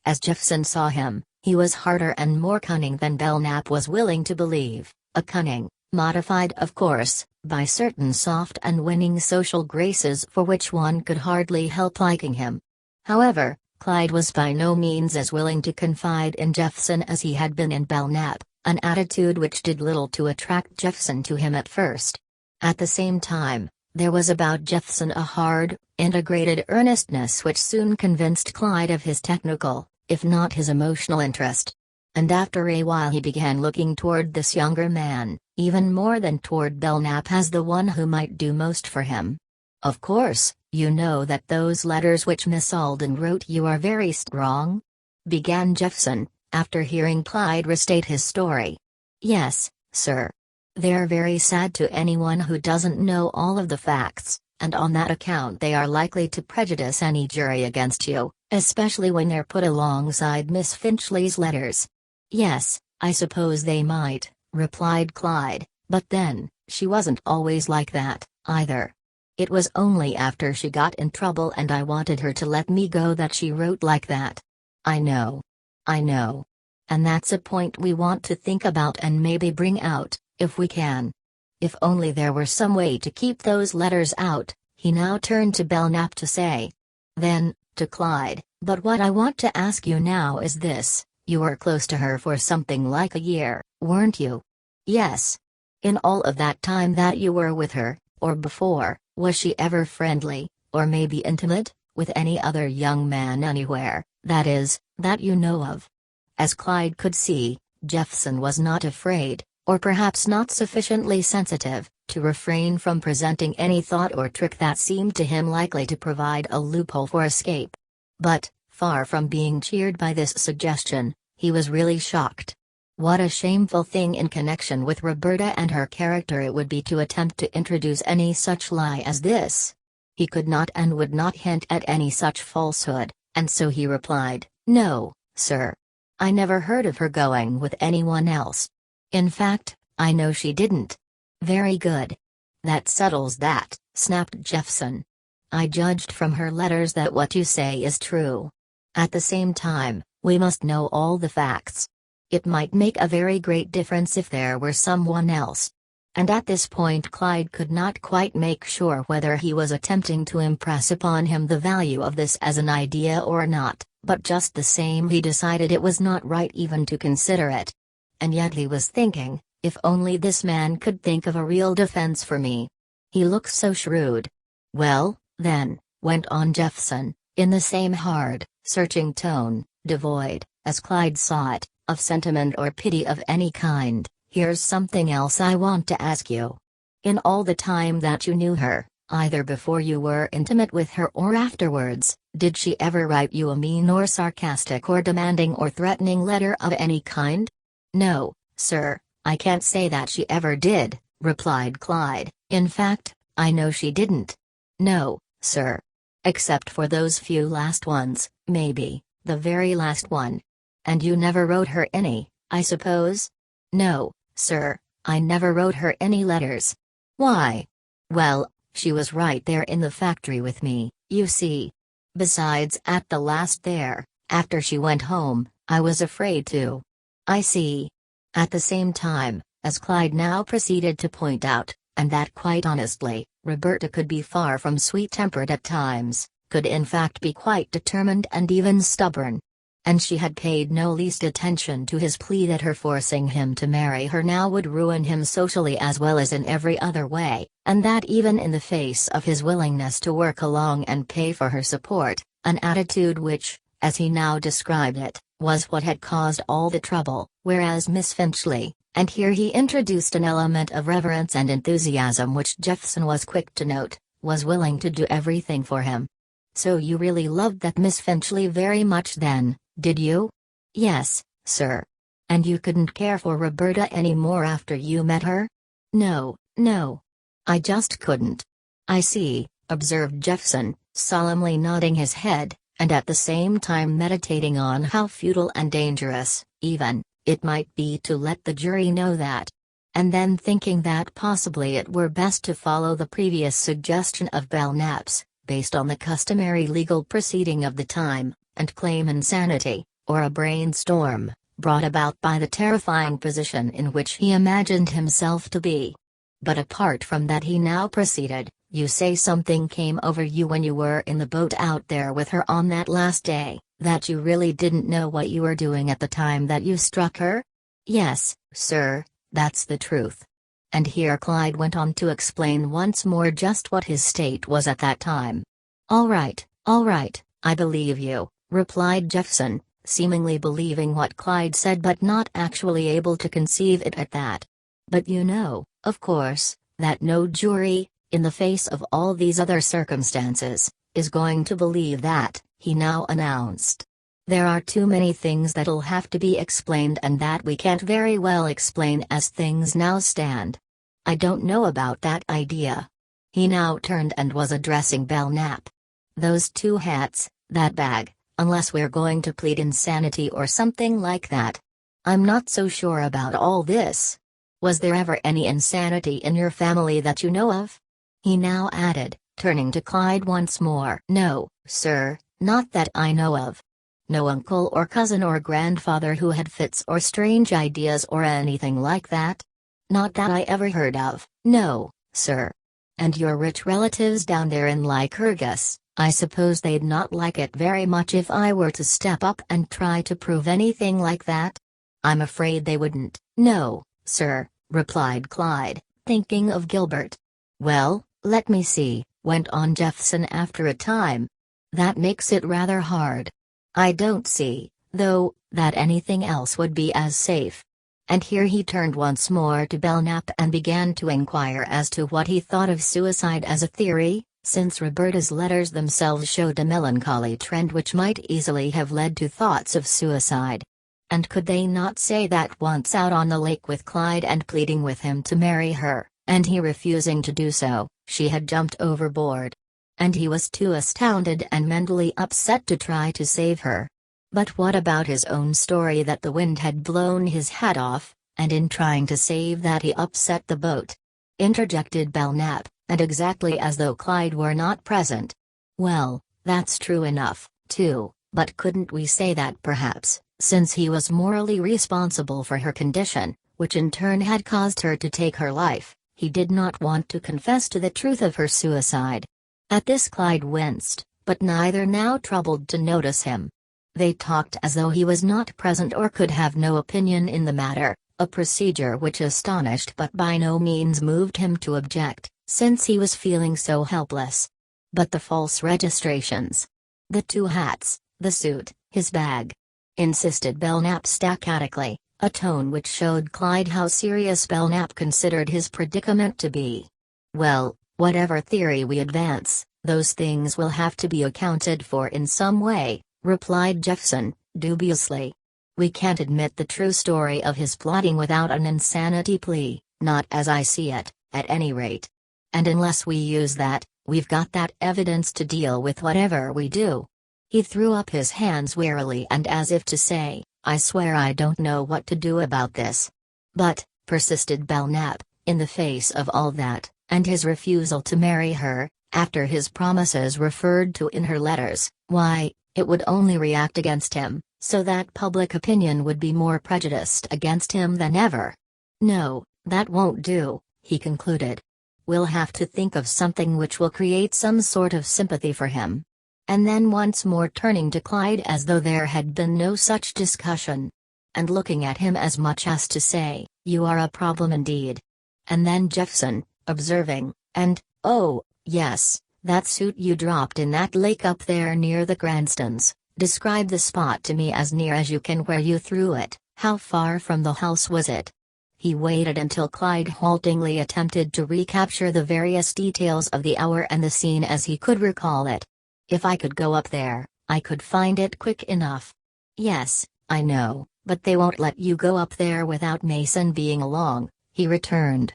As Jeffson saw him, he was harder and more cunning than Belknap was willing to believe, a cunning, modified of course, by certain soft and winning social graces for which one could hardly help liking him. However, Clyde was by no means as willing to confide in Jeffson as he had been in Belknap, an attitude which did little to attract Jeffson to him at first. At the same time, there was about Jeffson a hard, integrated earnestness which soon convinced Clyde of his technical, if not his emotional interest. And after a while he began looking toward this younger man, even more than toward Belknap as the one who might do most for him. Of course, you know that those letters which Miss Alden wrote you are very strong? Began Jeffson, after hearing Clyde restate his story. Yes, sir. They're very sad to anyone who doesn't know all of the facts, and on that account they are likely to prejudice any jury against you, especially when they're put alongside Miss Finchley's letters. Yes, I suppose they might, replied Clyde, but then, she wasn't always like that, either. It was only after she got in trouble and I wanted her to let me go that she wrote like that. I know. I know. And that's a point we want to think about and maybe bring out, if we can. If only there were some way to keep those letters out, he now turned to Belknap to say. Then, to Clyde, but what I want to ask you now is this. You were close to her for something like a year, weren't you? Yes. In all of that time that you were with her, or before, was she ever friendly, or maybe intimate, with any other young man anywhere, that is, that you know of? As Clyde could see, Jeffson was not afraid, or perhaps not sufficiently sensitive, to refrain from presenting any thought or trick that seemed to him likely to provide a loophole for escape. But, far from being cheered by this suggestion, he was really shocked. What a shameful thing in connection with Roberta and her character it would be to attempt to introduce any such lie as this. He could not and would not hint at any such falsehood, and so he replied, "No, sir. I never heard of her going with anyone else. In fact, I know she didn't." "Very good. That settles that," snapped Jeffson. "I judged from her letters that what you say is true. At the same time, we must know all the facts. It might make a very great difference if there were someone else." And at this point Clyde could not quite make sure whether he was attempting to impress upon him the value of this as an idea or not, but just the same he decided it was not right even to consider it. And yet he was thinking, if only this man could think of a real defense for me. He looks so shrewd. "Well, then," went on Jeffson, in the same hard, searching tone, devoid, as Clyde saw it, of sentiment or pity of any kind, "here's something else I want to ask you. In all the time that you knew her, either before you were intimate with her or afterwards, did she ever write you a mean or sarcastic or demanding or threatening letter of any kind?" "No, sir, I can't say that she ever did," replied Clyde. "In fact, I know she didn't." "No, sir. Except for those few last ones, maybe, the very last one. And you never wrote her any, I suppose?" "No, sir, I never wrote her any letters." "Why?" "Well, she was right there in the factory with me, you see. Besides, at the last there, after she went home, I was afraid to." "I see." At the same time, as Clyde now proceeded to point out, and that quite honestly, Roberta could be far from sweet-tempered at times, could in fact be quite determined and even stubborn. And she had paid no least attention to his plea that her forcing him to marry her now would ruin him socially as well as in every other way, and that even in the face of his willingness to work along and pay for her support, an attitude which, as he now described it, was what had caused all the trouble, whereas Miss Finchley, and here he introduced an element of reverence and enthusiasm which Jeffson was quick to note, was willing to do everything for him. "So you really loved that Miss Finchley very much then, did you?" "Yes, sir." "And you couldn't care for Roberta any more after you met her?" "No, no. I just couldn't." "I see," observed Jeffson, solemnly nodding his head, and at the same time meditating on how futile and dangerous, even, it might be to let the jury know that. And then thinking that possibly it were best to follow the previous suggestion of Belknap's, based on the customary legal proceeding of the time, and claim insanity, or a brainstorm, brought about by the terrifying position in which he imagined himself to be. "But apart from that," he now proceeded, "you say something came over you when you were in the boat out there with her on that last day, that you really didn't know what you were doing at the time that you struck her?" "Yes, sir, that's the truth." And here Clyde went on to explain once more just what his state was at that time. All right, I believe you," replied Jeffson, seemingly believing what Clyde said but not actually able to conceive it at that. "But you know, of course, that no jury, in the face of all these other circumstances, is going to believe that," he now announced. "There are too many things that'll have to be explained and that we can't very well explain as things now stand. I don't know about that idea." He now turned and was addressing Belknap. "Those two hats, that bag, unless we're going to plead insanity or something like that. I'm not so sure about all this. Was there ever any insanity in your family that you know of?" He now added, turning to Clyde once more. "No, sir, not that I know of. No uncle or cousin or grandfather who had fits or strange ideas or anything like that? Not that I ever heard of, no, sir. And your rich relatives down there in Lycurgus, I suppose they'd not like it very much if I were to step up and try to prove anything like that?" "I'm afraid they wouldn't, no, sir," replied Clyde, thinking of Gilbert. "Well, let me see," went on Jeffson after a time. "That makes it rather hard. I don't see, though, that anything else would be as safe." And here he turned once more to Belknap and began to inquire as to what he thought of suicide as a theory, since Roberta's letters themselves showed a melancholy trend which might easily have led to thoughts of suicide. And could they not say that once out on the lake with Clyde and pleading with him to marry her, and he refusing to do so, she had jumped overboard? And he was too astounded and mentally upset to try to save her. But what about his own story that the wind had blown his hat off, and in trying to save that he upset the boat? Interjected Belknap, and exactly as though Clyde were not present. Well, that's true enough, too, but couldn't we say that perhaps, since he was morally responsible for her condition, which in turn had caused her to take her life, he did not want to confess to the truth of her suicide? At this Clyde winced, but neither now troubled to notice him. They talked as though he was not present or could have no opinion in the matter, a procedure which astonished but by no means moved him to object, since he was feeling so helpless. But the false registrations, the 2 hats, the suit, his bag, insisted Belknap staccatically, a tone which showed Clyde how serious Belknap considered his predicament to be. Well, whatever theory we advance, those things will have to be accounted for in some way, replied Jeffson, dubiously. We can't admit the true story of his plotting without an insanity plea, not as I see it, at any rate. And unless we use that, we've got that evidence to deal with whatever we do. He threw up his hands wearily and as if to say, I swear I don't know what to do about this. But, persisted Belknap, in the face of all that, and his refusal to marry her, after his promises referred to in her letters, why, it would only react against him, so that public opinion would be more prejudiced against him than ever. No, that won't do, he concluded. We'll have to think of something which will create some sort of sympathy for him. And then once more turning to Clyde as though there had been no such discussion. And looking at him as much as to say, you are a problem indeed. And then Jeffson, observing, and, oh, yes, that suit you dropped in that lake up there near the grandstands, describe the spot to me as near as you can where you threw it. How far from the house was it? He waited until Clyde haltingly attempted to recapture the various details of the hour and the scene as he could recall it. If I could go up there, I could find it quick enough. Yes, I know, but they won't let you go up there without Mason being along, he returned.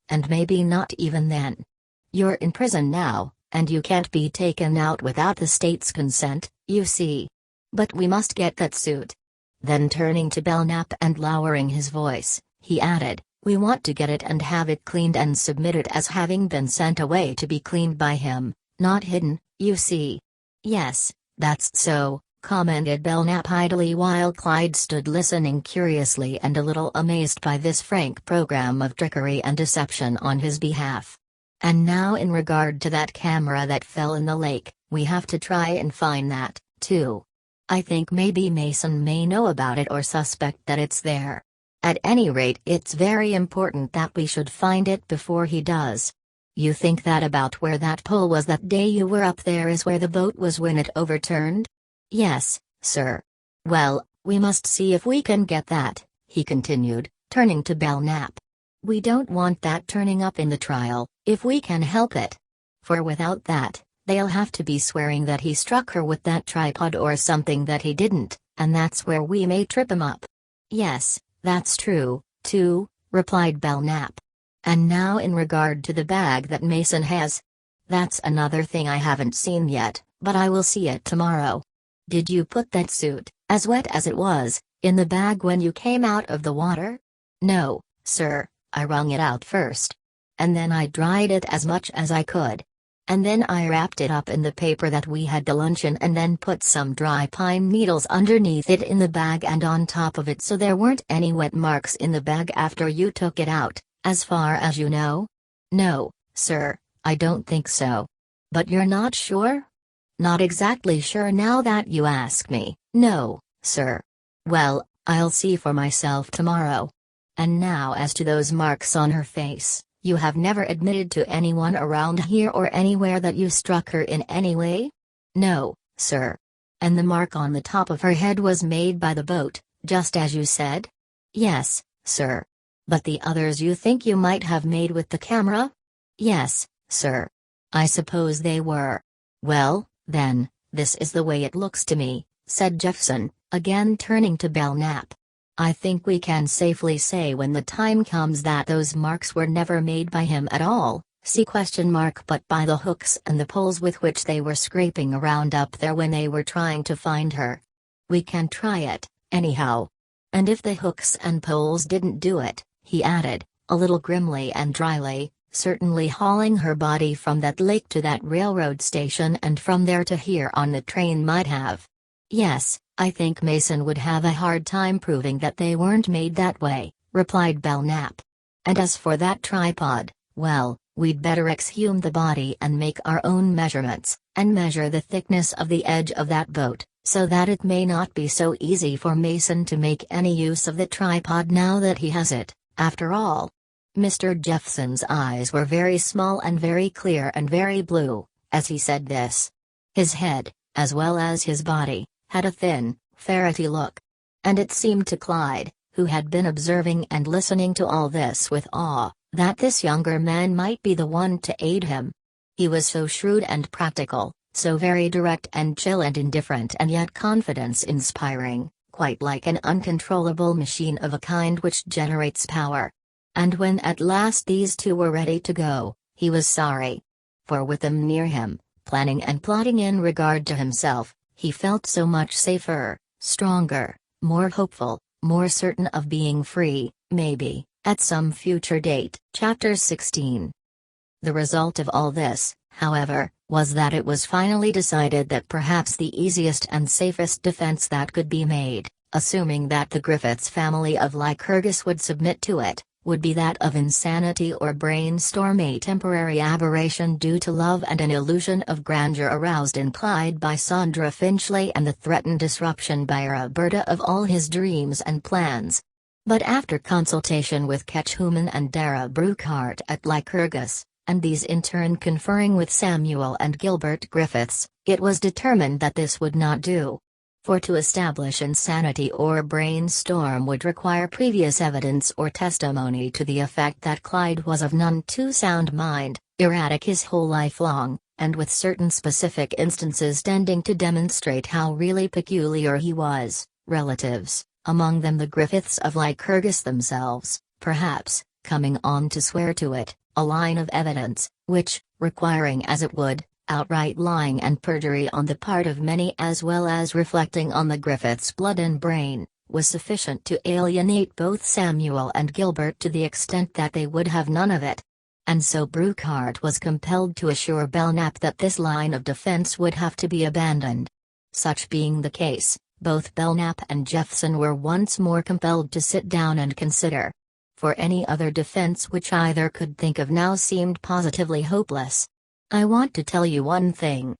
And maybe not even then. You're in prison now, and you can't be taken out without the state's consent, you see. But we must get that suit. Then turning to Belknap and lowering his voice, he added, we want to get it and have it cleaned and submit it as having been sent away to be cleaned by him, not hidden, you see. Yes, that's so, commented Belknap idly while Clyde stood listening curiously and a little amazed by this frank program of trickery and deception on his behalf. And now in regard to that camera that fell in the lake, we have to try and find that, too. I think maybe Mason may know about it or suspect that it's there. At any rate, it's very important that we should find it before he does. You think that about where that pole was that day you were up there is where the boat was when it overturned? Yes, sir. Well, we must see if we can get that, he continued, turning to Belknap. We don't want that turning up in the trial, if we can help it. For without that, they'll have to be swearing that he struck her with that tripod or something that he didn't, and that's where we may trip him up. Yes, that's true, too, replied Belknap. And now in regard to the bag that Mason has. That's another thing I haven't seen yet, but I will see it tomorrow. Did you put that suit, as wet as it was, in the bag when you came out of the water? No, sir, I wrung it out first. And then I dried it as much as I could. And then I wrapped it up in the paper that we had to luncheon and then put some dry pine needles underneath it in the bag and on top of it so there weren't any wet marks in the bag after you took it out, as far as you know? No, sir, I don't think so. But you're not sure? Not exactly sure now that you ask me, no, sir. Well, I'll see for myself tomorrow. And now as to those marks on her face. You have never admitted to anyone around here or anywhere that you struck her in any way? No, sir. And the mark on the top of her head was made by the boat, just as you said? Yes, sir. But the others you think you might have made with the camera? Yes, sir. I suppose they were. Well, then, this is the way it looks to me, said Jeffson, again turning to Belknap. I think we can safely say when the time comes that those marks were never made by him at all, but by the hooks and the poles with which they were scraping around up there when they were trying to find her. We can try it, anyhow. And if the hooks and poles didn't do it, he added, a little grimly and dryly, certainly hauling her body from that lake to that railroad station and from there to here on the train might have. Yes, I think Mason would have a hard time proving that they weren't made that way, replied Belknap. And as for that tripod, well, we'd better exhume the body and make our own measurements, and measure the thickness of the edge of that boat, so that it may not be so easy for Mason to make any use of the tripod now that he has it, after all. Mr. Jeffson's eyes were very small and very clear and very blue, as he said this. His head, as well as his body, had a thin, ferrety look. And it seemed to Clyde, who had been observing and listening to all this with awe, that this younger man might be the one to aid him. He was so shrewd and practical, so very direct and chill and indifferent and yet confidence-inspiring, quite like an uncontrollable machine of a kind which generates power. And when at last these two were ready to go, he was sorry. For with them near him, planning and plotting in regard to himself, he felt so much safer, stronger, more hopeful, more certain of being free, maybe, at some future date. Chapter 16. The result of all this, however, was that it was finally decided that perhaps the easiest and safest defense that could be made, assuming that the Griffiths family of Lycurgus would submit to it, would be that of insanity or brainstorm, a temporary aberration due to love and an illusion of grandeur aroused in Clyde by Sandra Finchley and the threatened disruption by Roberta of all his dreams and plans. But after consultation with Ketchhuman and Dara Brookhart at Lycurgus, and these in turn conferring with Samuel and Gilbert Griffiths, it was determined that this would not do. For to establish insanity or brainstorm would require previous evidence or testimony to the effect that Clyde was of none too sound mind, erratic his whole life long, and with certain specific instances tending to demonstrate how really peculiar he was, relatives, among them the Griffiths of Lycurgus themselves, perhaps, coming on to swear to it, a line of evidence, which, requiring as it would, outright lying and perjury on the part of many as well as reflecting on the Griffiths' blood and brain, was sufficient to alienate both Samuel and Gilbert to the extent that they would have none of it. And so Brookhart was compelled to assure Belknap that this line of defense would have to be abandoned. Such being the case, both Belknap and Jeffson were once more compelled to sit down and consider. For any other defense which either could think of now seemed positively hopeless. "I want to tell you one thing,"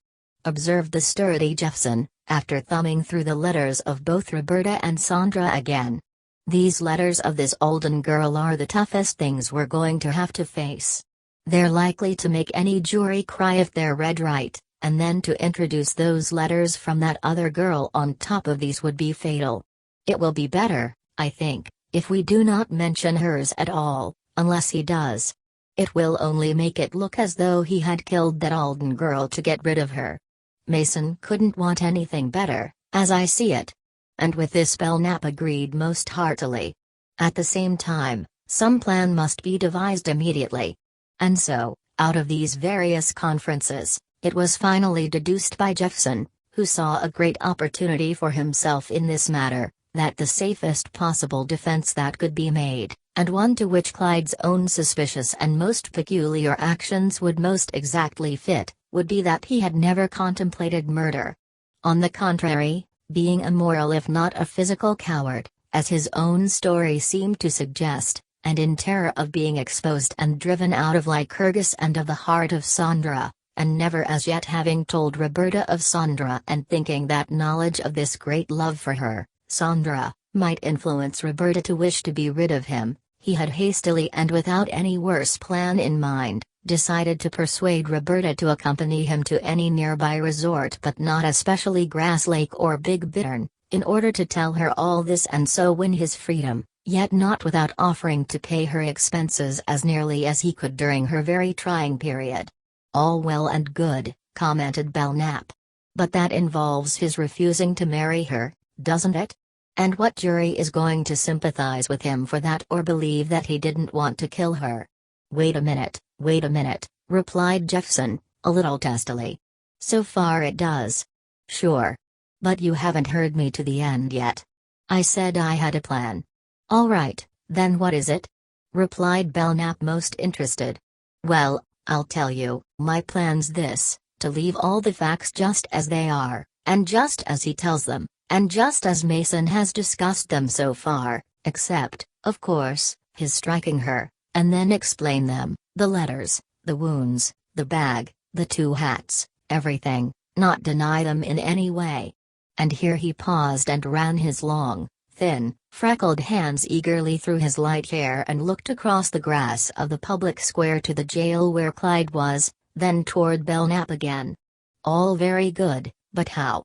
observed the sturdy Jeffson, after thumbing through the letters of both Roberta and Sandra again. "These letters of this Olden girl are the toughest things we're going to have to face. They're likely to make any jury cry if they're read right, and then to introduce those letters from that other girl on top of these would be fatal. It will be better, I think, if we do not mention hers at all, unless he does. It will only make it look as though he had killed that Alden girl to get rid of her. Mason couldn't want anything better, as I see it." And with this Belknap agreed most heartily. At the same time, some plan must be devised immediately. And so, out of these various conferences, it was finally deduced by Jeffson, who saw a great opportunity for himself in this matter, that the safest possible defense that could be made, and one to which Clyde's own suspicious and most peculiar actions would most exactly fit, would be that he had never contemplated murder. On the contrary, being a moral if not a physical coward, as his own story seemed to suggest, and in terror of being exposed and driven out of Lycurgus and of the heart of Sandra, and never as yet having told Roberta of Sandra and thinking that knowledge of this great love for her, Sandra, might influence Roberta to wish to be rid of him, he had hastily and without any worse plan in mind, decided to persuade Roberta to accompany him to any nearby resort but not especially Grass Lake or Big Bittern, in order to tell her all this and so win his freedom, yet not without offering to pay her expenses as nearly as he could during her very trying period. All well and good, commented Belknap. But that involves his refusing to marry her, doesn't it? And what jury is going to sympathize with him for that or believe that he didn't want to kill her? Wait a minute, replied Jeffson, a little testily. So far it does. Sure. But you haven't heard me to the end yet. I said I had a plan. All right, then what is it? Replied Belknap, most interested. Well, I'll tell you, my plan's this, to leave all the facts just as they are, and just as he tells them, and just as Mason has discussed them so far, except, of course, his striking her, and then explain them, the letters, the wounds, the bag, the two hats, everything, not deny them in any way. And here he paused and ran his long, thin, freckled hands eagerly through his light hair and looked across the grass of the public square to the jail where Clyde was, then toward Belknap again. All very good, but how?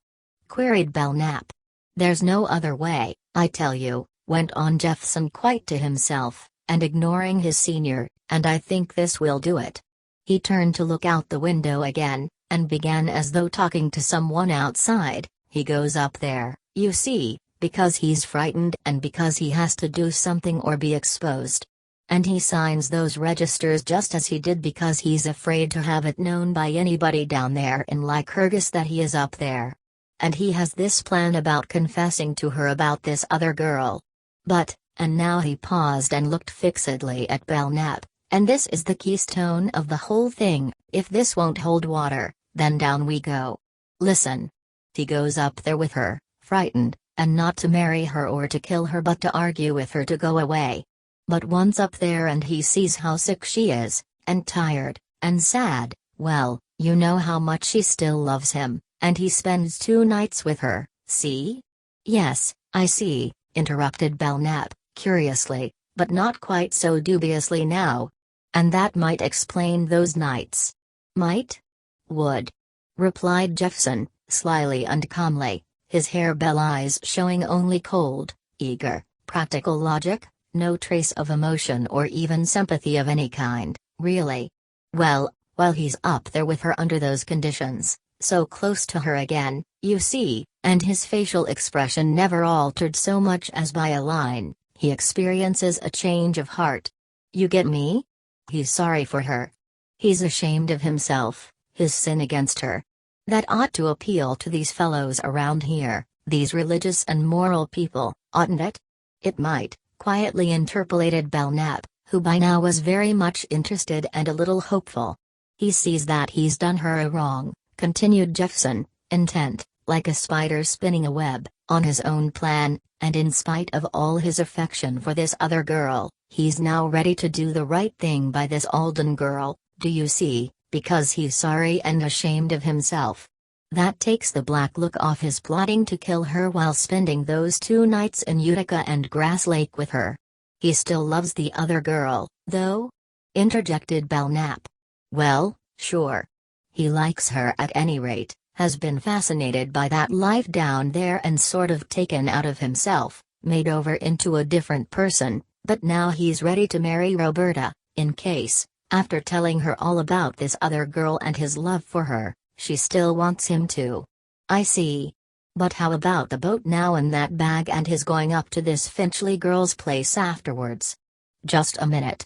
Queried Belknap. There's no other way, I tell you, went on Jeffson quite to himself, and ignoring his senior, and I think this will do it. He turned to look out the window again, and began as though talking to someone outside. He goes up there, you see, because he's frightened and because he has to do something or be exposed. And he signs those registers just as he did because he's afraid to have it known by anybody down there in Lycurgus that he is up there. And he has this plan about confessing to her about this other girl. But, and now he paused and looked fixedly at Belknap, and this is the keystone of the whole thing, if this won't hold water, then down we go. Listen. He goes up there with her, frightened, and not to marry her or to kill her but to argue with her to go away. But once up there and he sees how sick she is, and tired, and sad, well, you know how much she still loves him, and he spends 2 nights with her, see? Yes, I see, interrupted Belknap, curiously, but not quite so dubiously now. And that might explain those nights. Might? Would. Replied Jeffson, slyly and calmly, his harebell eyes showing only cold, eager, practical logic, no trace of emotion or even sympathy of any kind, really. Well, while he's up there with her under those conditions, so close to her again, you see, and his facial expression never altered so much as by a line, he experiences a change of heart. You get me? He's sorry for her. He's ashamed of himself, his sin against her. That ought to appeal to these fellows around here, these religious and moral people, oughtn't it? It might, quietly interpolated Belknap, who by now was very much interested and a little hopeful. He sees that he's done her a wrong, continued Jeffson, intent, like a spider spinning a web, on his own plan, and in spite of all his affection for this other girl, he's now ready to do the right thing by this Alden girl, do you see? Because he's sorry and ashamed of himself. That takes the black look off his plotting to kill her while spending those 2 nights in Utica and Grass Lake with her. He still loves the other girl, though? Interjected Belknap. Well, sure. He likes her at any rate, has been fascinated by that life down there and sort of taken out of himself, made over into a different person, but now he's ready to marry Roberta, in case, after telling her all about this other girl and his love for her, she still wants him to. I see. But how about the boat now and that bag and his going up to this Finchley girl's place afterwards? Just a minute.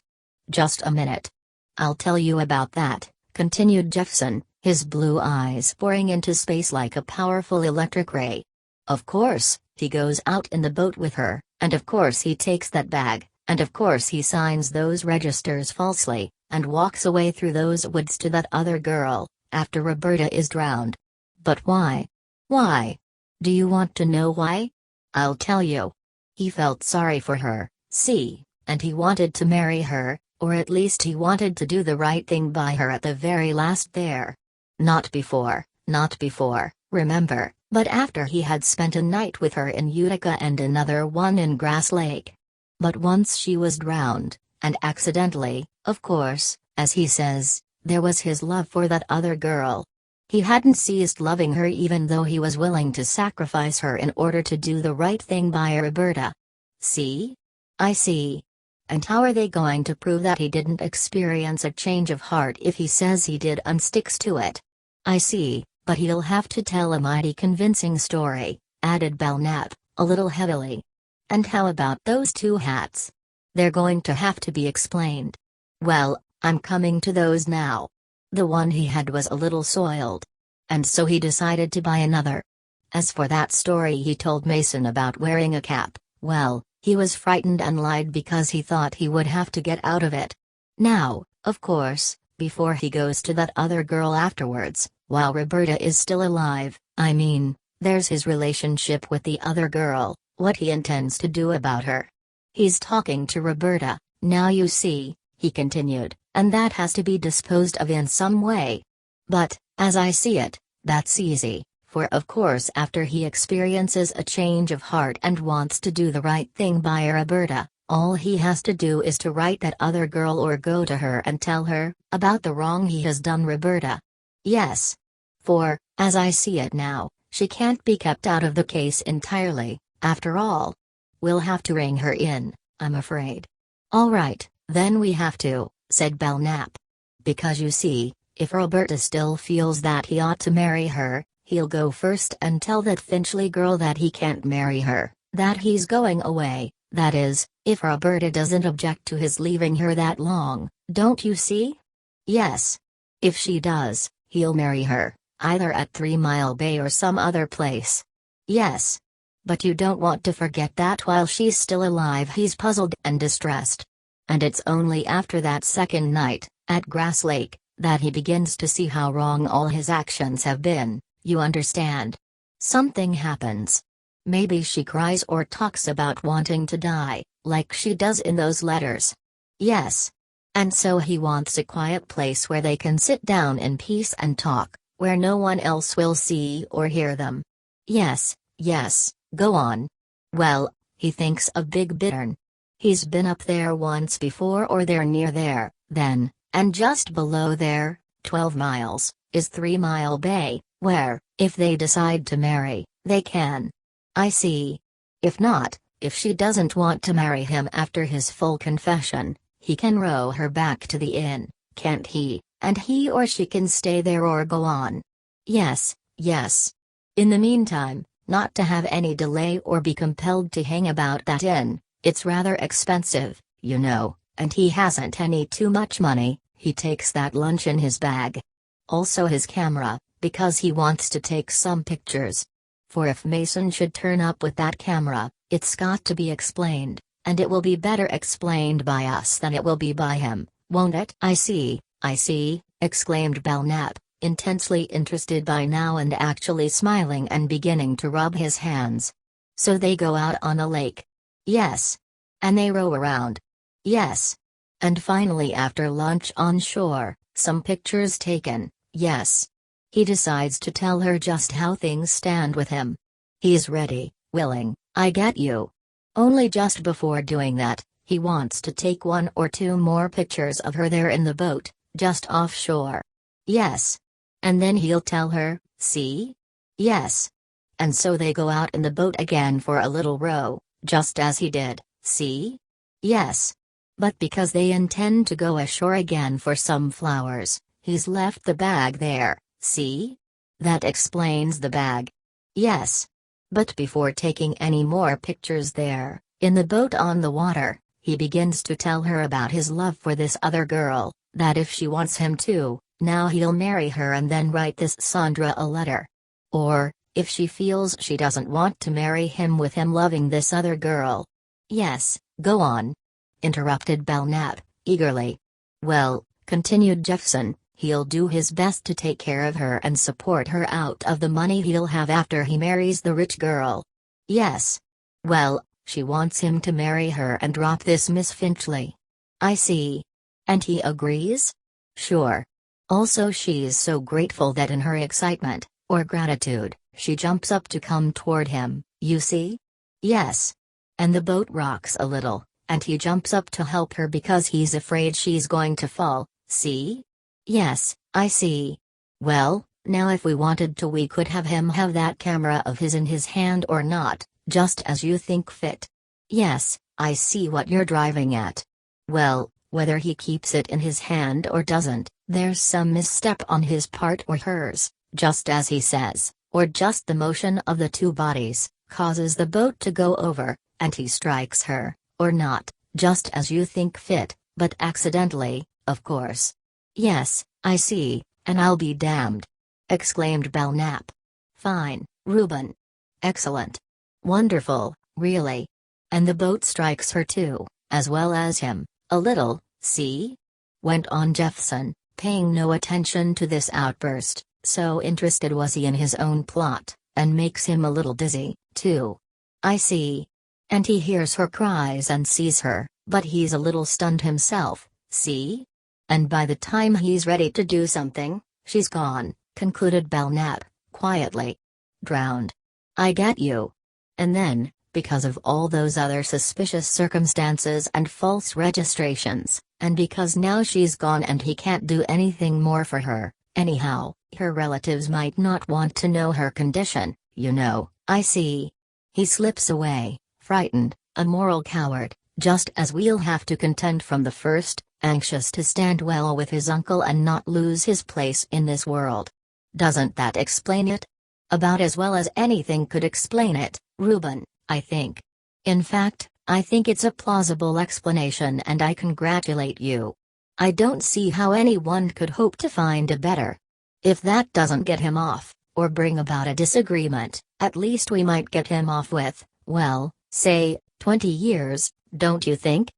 Just a minute. I'll tell you about that, continued Jeffson, his blue eyes boring into space like a powerful electric ray. Of course, he goes out in the boat with her, and of course he takes that bag, and of course he signs those registers falsely, and walks away through those woods to that other girl, after Roberta is drowned. But why? Why? Do you want to know why? I'll tell you. He felt sorry for her, see, and he wanted to marry her, or at least he wanted to do the right thing by her at the very last there. Not before, remember, but after he had spent a night with her in Utica and another one in Grass Lake. But once she was drowned, and accidentally, of course, as he says, there was his love for that other girl. He hadn't ceased loving her even though he was willing to sacrifice her in order to do the right thing by Roberta. See? I see. And how are they going to prove that he didn't experience a change of heart if he says he did and sticks to it? I see, but he'll have to tell a mighty convincing story, added Belknap, a little heavily. And how about those two hats? They're going to have to be explained. Well, I'm coming to those now. The one he had was a little soiled. And so he decided to buy another. As for that story he told Mason about wearing a cap, well, he was frightened and lied because he thought he would have to get out of it. Now, of course, before he goes to that other girl afterwards, while Roberta is still alive, I mean, there's his relationship with the other girl, what he intends to do about her. He's talking to Roberta, now you see, he continued, and that has to be disposed of in some way. But, as I see it, that's easy. For of course after he experiences a change of heart and wants to do the right thing by Roberta, all he has to do is to write that other girl or go to her and tell her about the wrong he has done Roberta. Yes. For, as I see it now, she can't be kept out of the case entirely, after all. We'll have to ring her in, I'm afraid. All right, then we have to, said Belknap. Because you see, if Roberta still feels that he ought to marry her, he'll go first and tell that Finchley girl that he can't marry her, that he's going away, that is, if Roberta doesn't object to his leaving her that long, don't you see? Yes. If she does, he'll marry her, either at 3 Mile Bay or some other place. Yes. But you don't want to forget that while she's still alive he's puzzled and distressed. And it's only after that second night, at Grass Lake, that he begins to see how wrong all his actions have been. You understand? Something happens. Maybe she cries or talks about wanting to die, like she does in those letters. Yes. And so he wants a quiet place where they can sit down in peace and talk, where no one else will see or hear them. Yes, yes, go on. Well, he thinks of Big Bittern. He's been up there once before or they're near there, then, and just below there, 12 miles, is 3 Mile Bay, where, if they decide to marry, they can. I see. If not, if she doesn't want to marry him after his full confession, he can row her back to the inn, can't he, and he or she can stay there or go on. Yes, yes. In the meantime, not to have any delay or be compelled to hang about that inn, it's rather expensive, you know, and he hasn't any too much money, he takes that lunch in his bag. Also his camera, because he wants to take some pictures. For if Mason should turn up with that camera, it's got to be explained, and it will be better explained by us than it will be by him, won't it? I see, exclaimed Belknap, intensely interested by now and actually smiling and beginning to rub his hands. So they go out on a lake. Yes. And they row around. Yes. And finally after lunch on shore, some pictures taken. Yes. He decides to tell her just how things stand with him. He's ready, willing, I get you. Only just before doing that, he wants to take 1 or 2 more pictures of her there in the boat, just offshore. Yes. And then he'll tell her, see? Yes. And so they go out in the boat again for a little row, just as he did, see? Yes. But because they intend to go ashore again for some flowers, he's left the bag there. See? That explains the bag. Yes. But before taking any more pictures there, in the boat on the water, he begins to tell her about his love for this other girl, that if she wants him to, now he'll marry her and then write this Sandra a letter. Or, if she feels she doesn't want to marry him with him loving this other girl. Yes, go on. Interrupted Belknap, eagerly. Well, continued Jeffson, he'll do his best to take care of her and support her out of the money he'll have after he marries the rich girl. Yes. Well, she wants him to marry her and drop this Miss Finchley. I see. And he agrees? Sure. Also she's so grateful that in her excitement, or gratitude, she jumps up to come toward him, you see? Yes. And the boat rocks a little, and he jumps up to help her because he's afraid she's going to fall, see? Yes, I see. Well, now if we wanted to we could have him have that camera of his in his hand or not, just as you think fit. Yes, I see what you're driving at. Well, whether he keeps it in his hand or doesn't, there's some misstep on his part or hers, just as he says, or just the motion of the two bodies, causes the boat to go over, and he strikes her, or not, just as you think fit, but accidentally, of course. Yes, I see, and I'll be damned!" exclaimed Belknap. "Fine, Reuben. Excellent. Wonderful, really. And the boat strikes her too, as well as him, a little, see?" went on Jeffson, paying no attention to this outburst, so interested was he in his own plot, and makes him a little dizzy, too. "I see. And he hears her cries and sees her, but he's a little stunned himself, see? And by the time he's ready to do something, she's gone," concluded Belknap, quietly. "Drowned. I get you. And then, because of all those other suspicious circumstances and false registrations, and because now she's gone and he can't do anything more for her, anyhow, her relatives might not want to know her condition, you know, I see. He slips away, frightened, a moral coward, just as we'll have to contend from the first, anxious to stand well with his uncle and not lose his place in this world. Doesn't that explain it? About as well as anything could explain it, Reuben, I think. In fact, I think it's a plausible explanation and I congratulate you. I don't see how anyone could hope to find a better. If that doesn't get him off, or bring about a disagreement, at least we might get him off with, well, say, 20 years, don't you think?"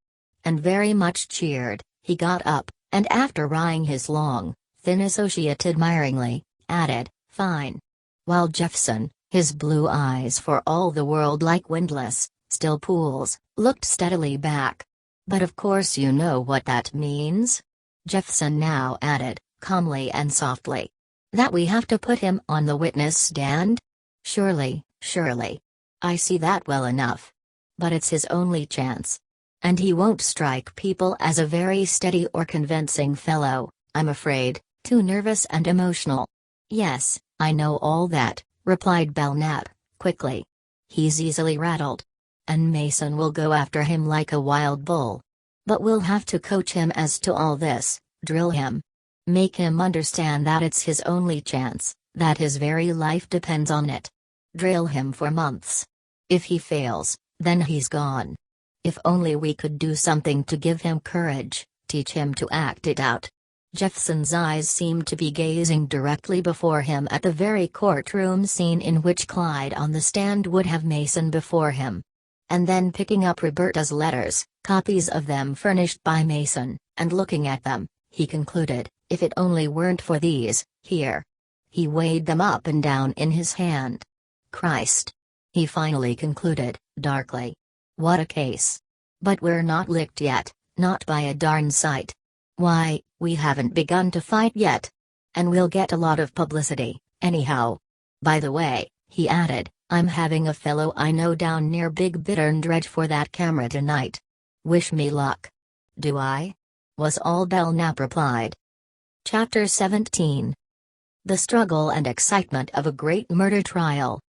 And very much cheered, he got up, and after eyeing his long, thin associate admiringly, added, "Fine." While Jeffson, his blue eyes for all the world like windless, still pools, looked steadily back. "But of course you know what that means?" Jeffson now added, calmly and softly. "That we have to put him on the witness stand? Surely, surely. I see that well enough. But it's his only chance. And he won't strike people as a very steady or convincing fellow, I'm afraid, too nervous and emotional." "Yes, I know all that," replied Belknap, quickly. "He's easily rattled. And Mason will go after him like a wild bull. But we'll have to coach him as to all this, drill him. Make him understand that it's his only chance, that his very life depends on it. Drill him for months. If he fails, then he's gone. If only we could do something to give him courage, teach him to act it out." Jeffson's eyes seemed to be gazing directly before him at the very courtroom scene in which Clyde on the stand would have Mason before him. And then picking up Roberta's letters, copies of them furnished by Mason, and looking at them, he concluded, if it only weren't for these, here. He weighed them up and down in his hand. "Christ!" he finally concluded, darkly. "What a case! But we're not licked yet, not by a darn sight. Why, we haven't begun to fight yet. And we'll get a lot of publicity, anyhow. By the way," he added, "I'm having a fellow I know down near Big Bittern Dredge for that camera tonight. Wish me luck." "Do I?" was all Belknap replied. Chapter 17. The struggle and excitement of a great murder trial.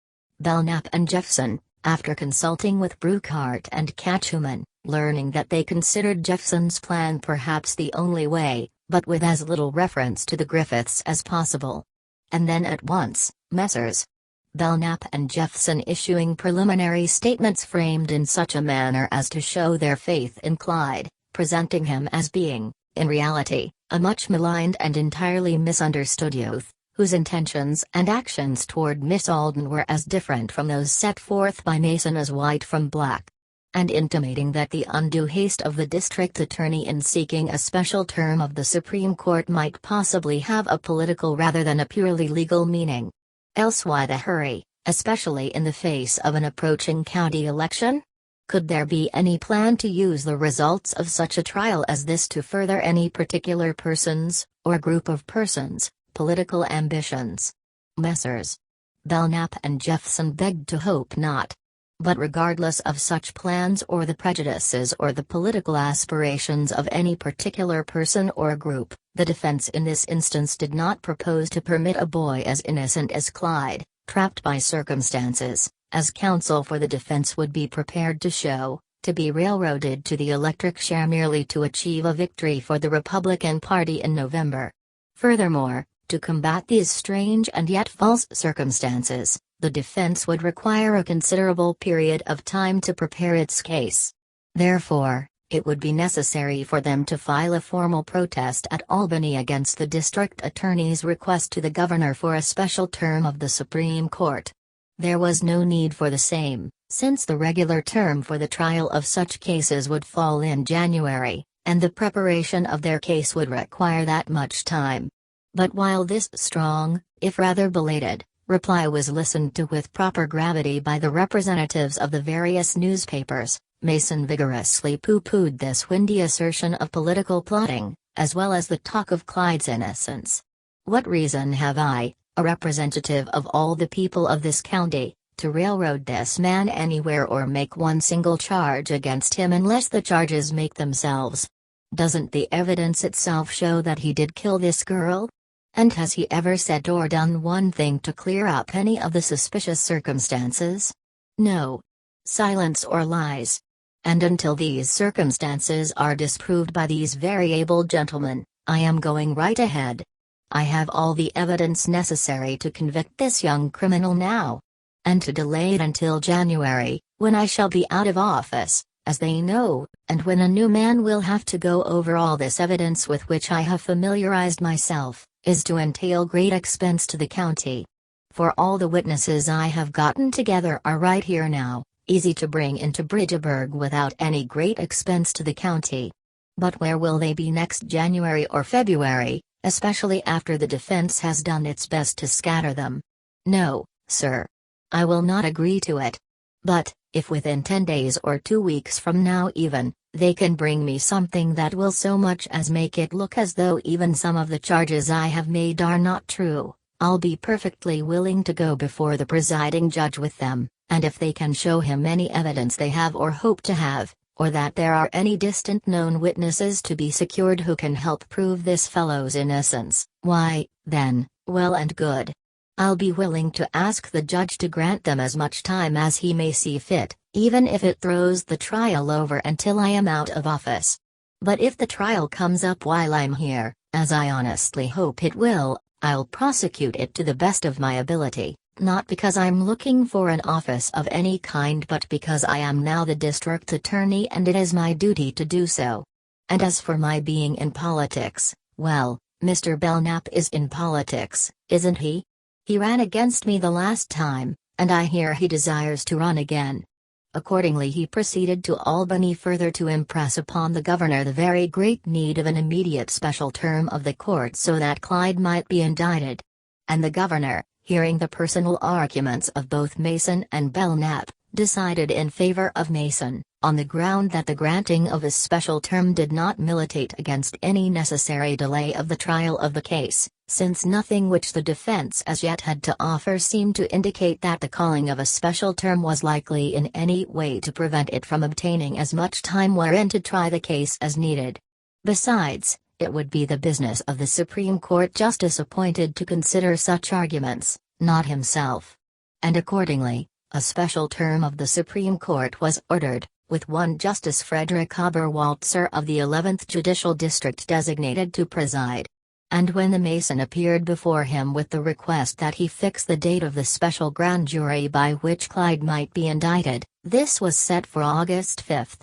Belknap and Jeffson, after consulting with Brookhart and Catchuman, learning that they considered Jeffson's plan perhaps the only way, but with as little reference to the Griffiths as possible. And then at once, Messrs. Belknap and Jeffson issuing preliminary statements framed in such a manner as to show their faith in Clyde, presenting him as being, in reality, a much maligned and entirely misunderstood youth, whose intentions and actions toward Miss Alden were as different from those set forth by Mason as white from black. And intimating that the undue haste of the district attorney in seeking a special term of the Supreme Court might possibly have a political rather than a purely legal meaning. Else why the hurry, especially in the face of an approaching county election? Could there be any plan to use the results of such a trial as this to further any particular person's, or group of persons, political ambitions? Messrs. Belknap and Jeffson begged to hope not. But regardless of such plans or the prejudices or the political aspirations of any particular person or group, the defense in this instance did not propose to permit a boy as innocent as Clyde, trapped by circumstances, as counsel for the defense would be prepared to show, to be railroaded to the electric chair merely to achieve a victory for the Republican Party in November. Furthermore, to combat these strange and yet false circumstances, the defense would require a considerable period of time to prepare its case. Therefore, it would be necessary for them to file a formal protest at Albany against the district attorney's request to the governor for a special term of the Supreme Court. There was no need for the same, since the regular term for the trial of such cases would fall in January, and the preparation of their case would require that much time. But while this strong, if rather belated, reply was listened to with proper gravity by the representatives of the various newspapers, Mason vigorously pooh-poohed this windy assertion of political plotting, as well as the talk of Clyde's innocence. "What reason have I, a representative of all the people of this county, to railroad this man anywhere or make one single charge against him unless the charges make themselves? Doesn't the evidence itself show that he did kill this girl? And has he ever said or done one thing to clear up any of the suspicious circumstances? No. Silence or lies. And until these circumstances are disproved by these very able gentlemen, I am going right ahead. I have all the evidence necessary to convict this young criminal now. And to delay it until January, when I shall be out of office, as they know, and when a new man will have to go over all this evidence with which I have familiarized myself, is to entail great expense to the county. For all the witnesses I have gotten together are right here now, easy to bring into Bridgeburg without any great expense to the county. But where will they be next January or February, especially after the defense has done its best to scatter them? No, sir. I will not agree to it. But, if within 10 days or 2 weeks from now even, they can bring me something that will so much as make it look as though even some of the charges I have made are not true, I'll be perfectly willing to go before the presiding judge with them, and if they can show him any evidence they have or hope to have, or that there are any distant known witnesses to be secured who can help prove this fellow's innocence, why, then, well and good. I'll be willing to ask the judge to grant them as much time as he may see fit, even if it throws the trial over until I am out of office. But if the trial comes up while I'm here, as I honestly hope it will, I'll prosecute it to the best of my ability, not because I'm looking for an office of any kind but because I am now the district attorney and it is my duty to do so. And as for my being in politics, well, Mr. Belknap is in politics, isn't he? He ran against me the last time, and I hear he desires to run again. Accordingly he proceeded to Albany further to impress upon the governor the very great need of an immediate special term of the court so that Clyde might be indicted. And the governor, hearing the personal arguments of both Mason and Belknap, decided in favor of Mason, on the ground that the granting of a special term did not militate against any necessary delay of the trial of the case, since nothing which the defense as yet had to offer seemed to indicate that the calling of a special term was likely in any way to prevent it from obtaining as much time wherein to try the case as needed. Besides, it would be the business of the Supreme Court justice appointed to consider such arguments, not himself. And accordingly, a special term of the Supreme Court was ordered, with one Justice Frederick Oberwalzer of the 11th Judicial District designated to preside. And when the Mason appeared before him with the request that he fix the date of the special grand jury by which Clyde might be indicted, this was set for August 5.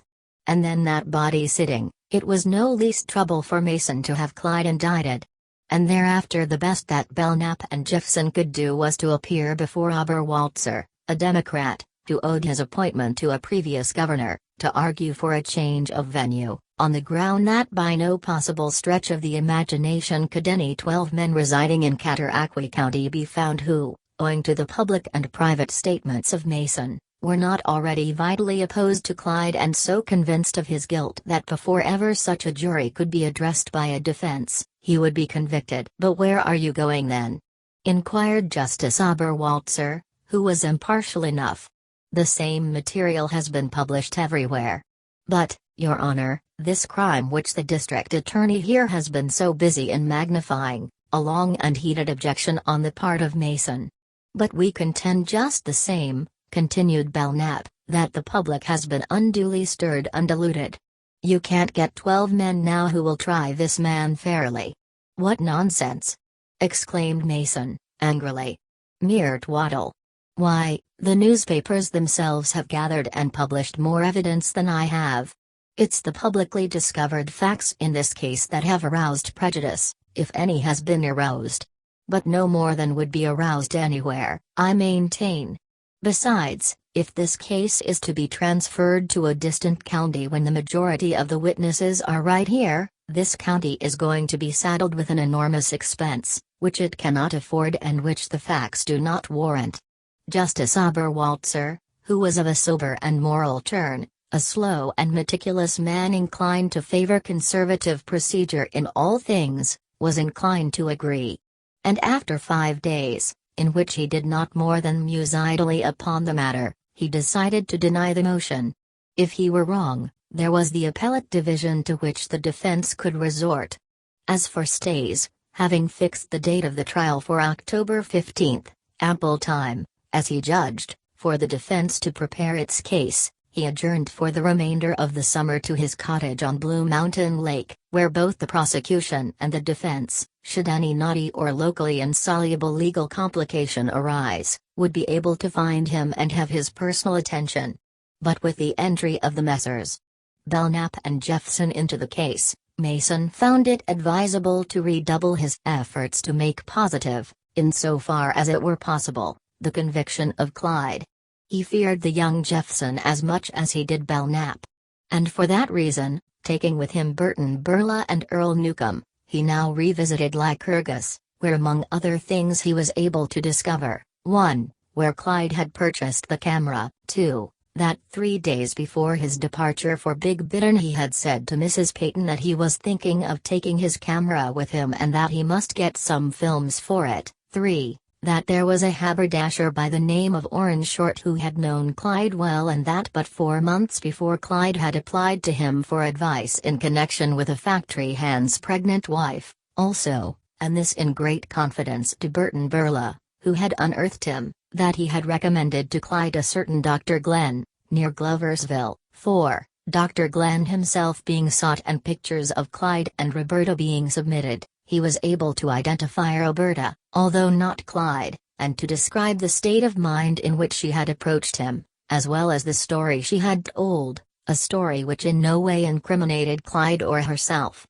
And then that body sitting, it was no least trouble for Mason to have Clyde indicted. And thereafter the best that Belknap and Jeffson could do was to appear before Oberwalzer, a Democrat, who owed his appointment to a previous governor, to argue for a change of venue, on the ground that by no possible stretch of the imagination could any 12 men residing in Cataraqui County be found who, owing to the public and private statements of Mason, were not already vitally opposed to Clyde and so convinced of his guilt that before ever such a jury could be addressed by a defense, he would be convicted. "But where are you going then?" inquired Justice Oberwalzer, who was impartial enough. "The same material has been published everywhere. But, Your Honor, this crime which the district attorney here has been so busy in magnifying," a long and heated objection on the part of Mason. "But we contend just the same," continued Belknap, that the public has been unduly stirred and deluded. You can't get 12 men now who will try this man fairly. What nonsense!" exclaimed Mason, angrily. "Mere twaddle. Why, the newspapers themselves have gathered and published more evidence than I have. It's the publicly discovered facts in this case that have aroused prejudice, if any has been aroused. But no more than would be aroused anywhere, I maintain. Besides, if this case is to be transferred to a distant county when the majority of the witnesses are right here, this county is going to be saddled with an enormous expense, which it cannot afford and which the facts do not warrant." Justice Oberwalzer, who was of a sober and moral turn, a slow and meticulous man inclined to favor conservative procedure in all things, was inclined to agree. And after 5 days, in which he did not more than muse idly upon the matter, he decided to deny the motion. If he were wrong, there was the appellate division to which the defense could resort. As for stays, having fixed the date of the trial for October 15, ample time, as he judged, for the defense to prepare its case, he adjourned for the remainder of the summer to his cottage on Blue Mountain Lake, where both the prosecution and the defense, should any knotty or locally insoluble legal complication arise, would be able to find him and have his personal attention. But with the entry of the Messrs. Belknap and Jeffson into the case, Mason found it advisable to redouble his efforts to make positive, insofar as it were possible, the conviction of Clyde. He feared the young Jeffson as much as he did Belknap. And for that reason, taking with him Burton Burla and Earl Newcomb, he now revisited Lycurgus, where among other things he was able to discover, 1. Where Clyde had purchased the camera, 2. That 3 days before his departure for Big Bittern he had said to Mrs. Peyton that he was thinking of taking his camera with him and that he must get some films for it, 3. That there was a haberdasher by the name of Orange Short who had known Clyde well and that but 4 months before Clyde had applied to him for advice in connection with a factory hand's pregnant wife, also, and this in great confidence to Burton Burla, who had unearthed him, that he had recommended to Clyde a certain Dr. Glenn, near Gloversville, 4. Dr. Glenn himself being sought and pictures of Clyde and Roberta being submitted, he was able to identify Roberta, although not Clyde, and to describe the state of mind in which she had approached him, as well as the story she had told, a story which in no way incriminated Clyde or herself.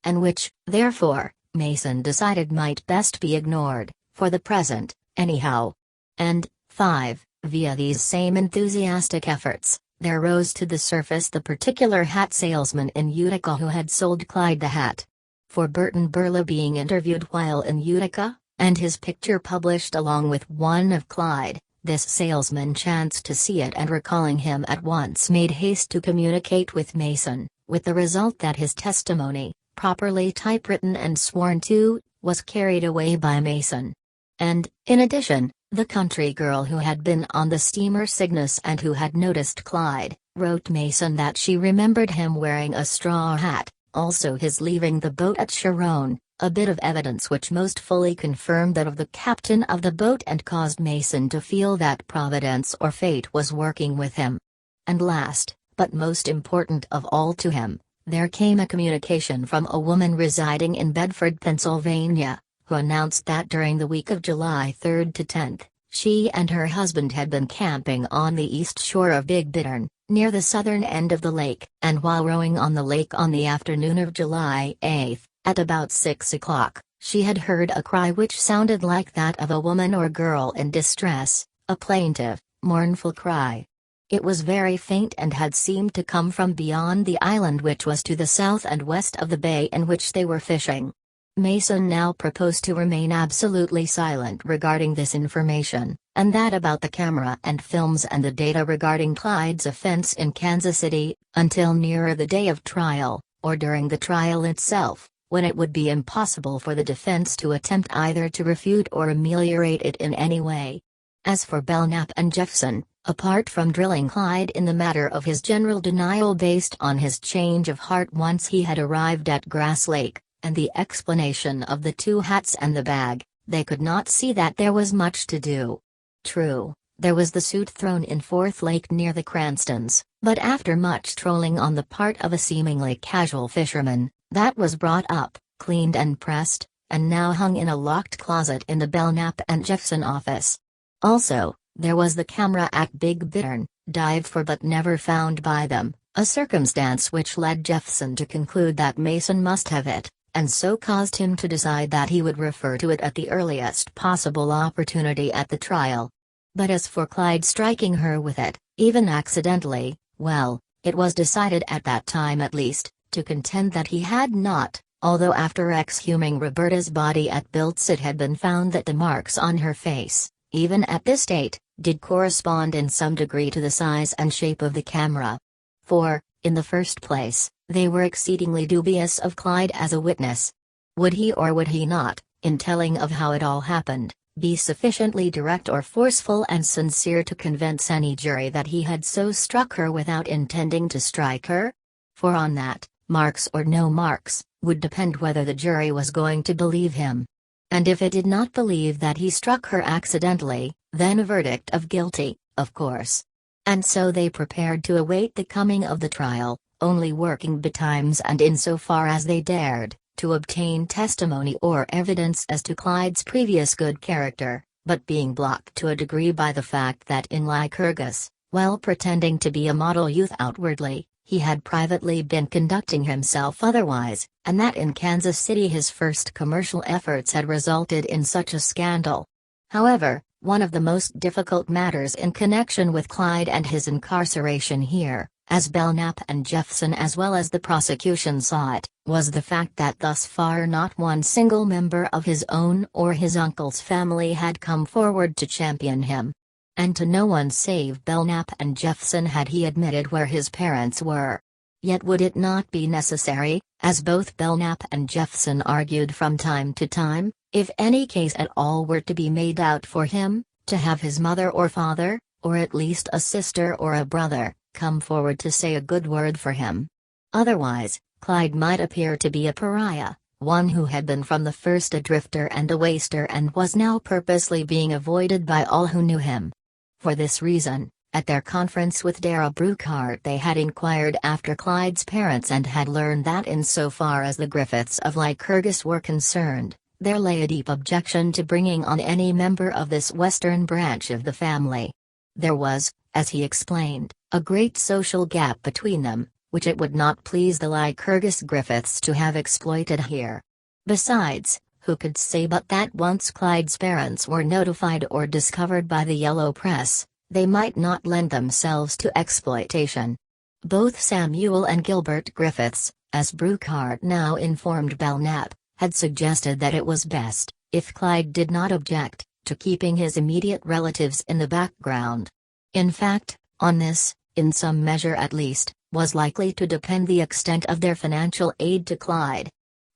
And which, therefore, Mason decided might best be ignored, for the present, anyhow. And, 5, via these same enthusiastic efforts, there rose to the surface the particular hat salesman in Utica who had sold Clyde the hat. For Burton Burla being interviewed while in Utica, and his picture published along with one of Clyde, this salesman chanced to see it and recalling him at once made haste to communicate with Mason, with the result that his testimony, properly typewritten and sworn to, was carried away by Mason. And, in addition, the country girl who had been on the steamer Cygnus and who had noticed Clyde, wrote Mason that she remembered him wearing a straw hat, also his leaving the boat at Sharon, a bit of evidence which most fully confirmed that of the captain of the boat and caused Mason to feel that Providence or fate was working with him. And last, but most important of all to him, there came a communication from a woman residing in Bedford, Pennsylvania, who announced that during the week of July 3 to 10, she and her husband had been camping on the east shore of Big Bittern, near the southern end of the lake, and while rowing on the lake on the afternoon of July 8, at about 6 o'clock, she had heard a cry which sounded like that of a woman or girl in distress, a plaintive, mournful cry. It was very faint and had seemed to come from beyond the island which was to the south and west of the bay in which they were fishing. Mason now proposed to remain absolutely silent regarding this information, and that about the camera and films and the data regarding Clyde's offense in Kansas City, until nearer the day of trial, or during the trial itself, when it would be impossible for the defense to attempt either to refute or ameliorate it in any way. As for Belknap and Jeffson, apart from drilling Clyde in the matter of his general denial based on his change of heart once he had arrived at Grass Lake, and the explanation of the 2 hats and the bag, they could not see that there was much to do. True, There was the suit thrown in Fourth Lake near the Cranstons, but after much trolling on the part of a seemingly casual fisherman, that was brought up, cleaned and pressed, and now hung in a locked closet in the Belknap and Jeffson office. Also, there was the camera at Big Bittern, dived for but never found by them, a circumstance which led Jeffson to conclude that Mason must have it, and so caused him to decide that he would refer to it at the earliest possible opportunity at the trial. But as for Clyde striking her with it, even accidentally, well, it was decided at that time at least, to contend that he had not, although after exhuming Roberta's body at Biltz it had been found that the marks on her face, even at this date, did correspond in some degree to the size and shape of the camera. For, in the first place, they were exceedingly dubious of Clyde as a witness. Would he or would he not, in telling of how it all happened, be sufficiently direct or forceful and sincere to convince any jury that he had so struck her without intending to strike her? For on that, marks or no marks, would depend whether the jury was going to believe him. And if it did not believe that he struck her accidentally, then a verdict of guilty, of course. And so they prepared to await the coming of the trial, only working betimes and insofar as they dared, to obtain testimony or evidence as to Clyde's previous good character, but being blocked to a degree by the fact that in Lycurgus, while pretending to be a model youth outwardly, he had privately been conducting himself otherwise, and that in Kansas City his first commercial efforts had resulted in such a scandal. However, one of the most difficult matters in connection with Clyde and his incarceration here, as Belknap and Jeffson as well as the prosecution saw it, was the fact that thus far not one single member of his own or his uncle's family had come forward to champion him. And to no one save Belknap and Jeffson had he admitted where his parents were. Yet would it not be necessary, as both Belknap and Jeffson argued from time to time, if any case at all were to be made out for him, to have his mother or father, or at least a sister or a brother, come forward to say a good word for him? Otherwise, Clyde might appear to be a pariah, one who had been from the first a drifter and a waster and was now purposely being avoided by all who knew him. For this reason, at their conference with Dara Brookhart they had inquired after Clyde's parents and had learned that insofar as the Griffiths of Lycurgus were concerned, there lay a deep objection to bringing on any member of this western branch of the family. There was, as he explained, a great social gap between them, which it would not please the Lycurgus Griffiths to have exploited here. Besides, who could say but that once Clyde's parents were notified or discovered by the yellow press, they might not lend themselves to exploitation. Both Samuel and Gilbert Griffiths, as Brookhart now informed Belknap, had suggested that it was best, if Clyde did not object, to keeping his immediate relatives in the background. In fact, on this, in some measure at least, was likely to depend the extent of their financial aid to Clyde.